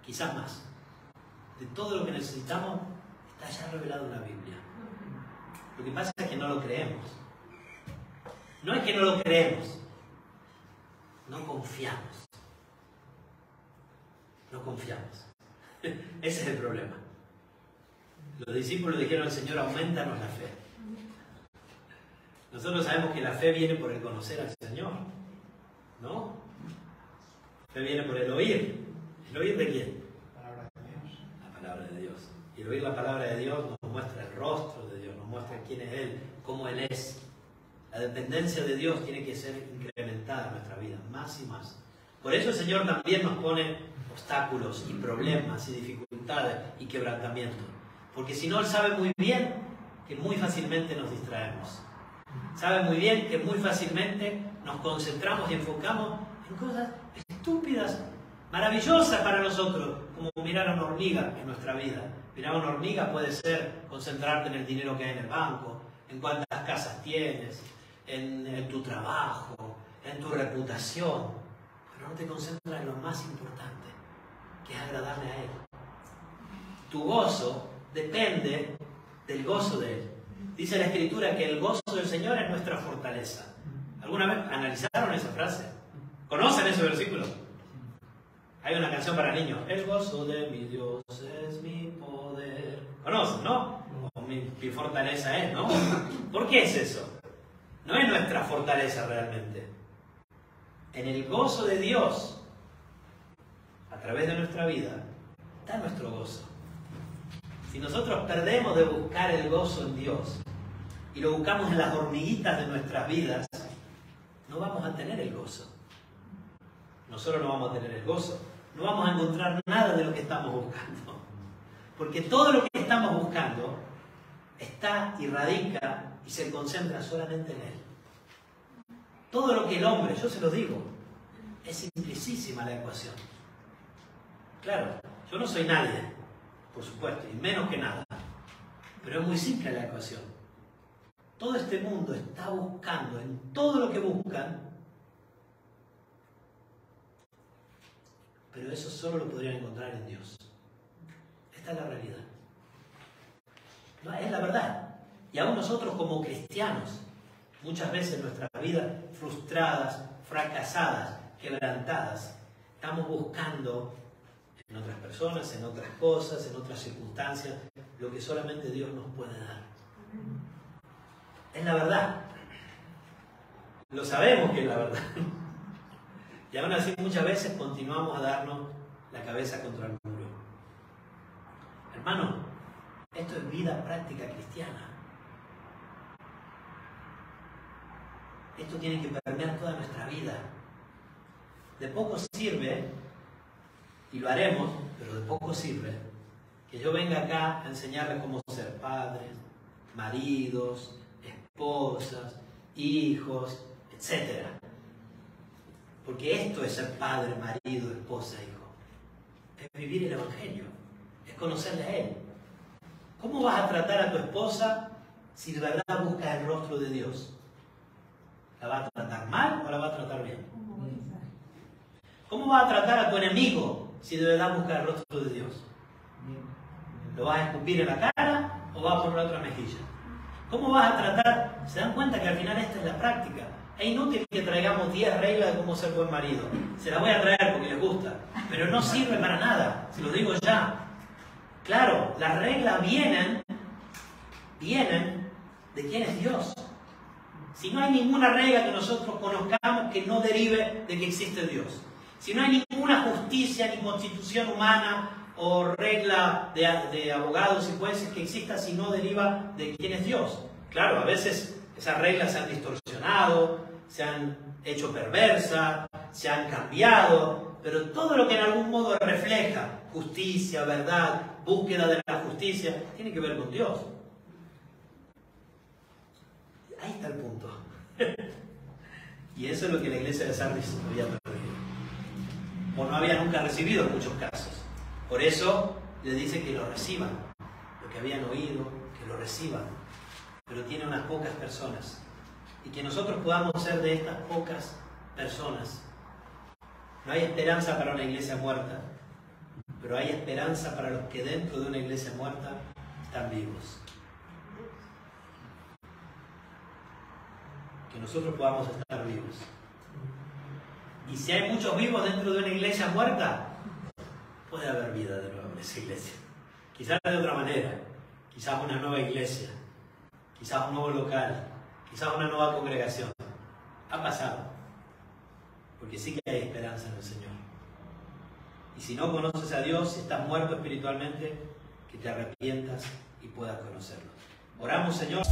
quizás más, de todo lo que necesitamos está ya revelado en la Biblia. Lo que pasa es que no lo creemos. No es que no lo creemos, no confiamos. No confiamos. Ese es el problema. Los discípulos dijeron al Señor, aumentanos la fe. Nosotros sabemos que la fe viene por el conocer al Señor, ¿no? La fe viene por el oír. ¿El oír de quién? La palabra de Dios. La palabra de Dios. Y el oír la palabra de Dios nos muestra el rostro de Dios, nos muestra quién es Él, cómo Él es. La dependencia de Dios tiene que ser incrementada en nuestra vida, más y más. Por eso el Señor también nos pone obstáculos y problemas y dificultades y quebrantamientos. Porque si no, Él sabe muy bien que muy fácilmente nos distraemos. Sabe muy bien que muy fácilmente nos concentramos y enfocamos en cosas estúpidas, maravillosas para nosotros, como mirar a una hormiga en nuestra vida. Mirar a una hormiga puede ser concentrarte en el dinero que hay en el banco, en cuántas casas tienes, en tu trabajo, en tu reputación, pero no te concentras en lo más importante, que es agradarle a Él. Tu gozo depende del gozo de Él. Dice la Escritura que el gozo del Señor es nuestra fortaleza. ¿Alguna vez analizaron esa frase? ¿Conocen ese versículo? Hay una canción para niños. El gozo de mi Dios es mi poder. ¿Conocen, no? O mi fortaleza es, ¿no? ¿Por qué es eso? No es nuestra fortaleza realmente. En el gozo de Dios, a través de nuestra vida, está nuestro gozo. Si nosotros perdemos de buscar el gozo en Dios y lo buscamos en las hormiguitas de nuestras vidas, no vamos a tener el gozo. Nosotros no vamos a tener el gozo. No vamos a encontrar nada de lo que estamos buscando. Porque todo lo que estamos buscando está y radica y se concentra solamente en Él. Todo lo que el hombre, yo se lo digo, es simplicísima la ecuación. Claro, yo no soy nadie, por supuesto, y menos que nada. Pero es muy simple la ecuación. Todo este mundo está buscando, en todo lo que buscan, pero eso solo lo podrían encontrar en Dios. Esta es la realidad. No, es la verdad. Y aún nosotros como cristianos, muchas veces en nuestras vidas frustradas, fracasadas, quebrantadas, estamos buscando en otras personas, en otras cosas, en otras circunstancias, lo que solamente Dios nos puede dar. Es la verdad. Lo sabemos que es la verdad. Y aún así muchas veces continuamos a darnos la cabeza contra el muro. Hermano, esto es vida práctica cristiana. Esto tiene que permear toda nuestra vida. De poco sirve, y lo haremos, pero de poco sirve, que yo venga acá a enseñarles cómo ser padres, maridos, esposas, hijos, etc. Porque esto es ser padre, marido, esposa, hijo. Es vivir el Evangelio, es conocerle a Él. ¿Cómo vas a tratar a tu esposa si de verdad buscas el rostro de Dios? ¿La vas a tratar mal o la vas a tratar bien? ¿Cómo vas a tratar a tu enemigo si de verdad buscas el rostro de Dios? ¿Lo vas a escupir en la cara o vas a poner otra mejilla? ¿Cómo vas a tratar? ¿Se dan cuenta que al final esta es la práctica? Es inútil que traigamos 10 reglas de cómo ser buen marido. Se las voy a traer porque les gusta, pero no sirve para nada, se lo digo ya. Claro, las reglas vienen de quién es Dios. Si no hay ninguna regla que nosotros conozcamos que no derive de que existe Dios. Si no hay ninguna justicia ni constitución humana o regla de abogados y jueces que exista si no deriva de quién es Dios. Claro, a veces esas reglas se han distorsionado, se han hecho perversas, se han cambiado, pero todo lo que en algún modo refleja justicia, verdad, búsqueda de la justicia, tiene que ver con Dios. Ahí está el punto. Y eso es lo que la iglesia de Sardis había perdido. O no había nunca recibido en muchos casos. Por eso le dice que lo reciban. Lo que habían oído, que lo reciban. Pero tiene unas pocas personas. Y que nosotros podamos ser de estas pocas personas. No hay esperanza para una iglesia muerta, pero hay esperanza para los que dentro de una iglesia muerta están vivos. Que nosotros podamos estar vivos. Y si hay muchos vivos dentro de una iglesia muerta, puede haber vida de nuevo en esa iglesia. Quizás de otra manera, quizás una nueva iglesia, quizás un nuevo local, quizás una nueva congregación. Ha pasado, porque sí que hay esperanza en el Señor. Y si no conoces a Dios, si estás muerto espiritualmente, que te arrepientas y puedas conocerlo. Oramos, Señor.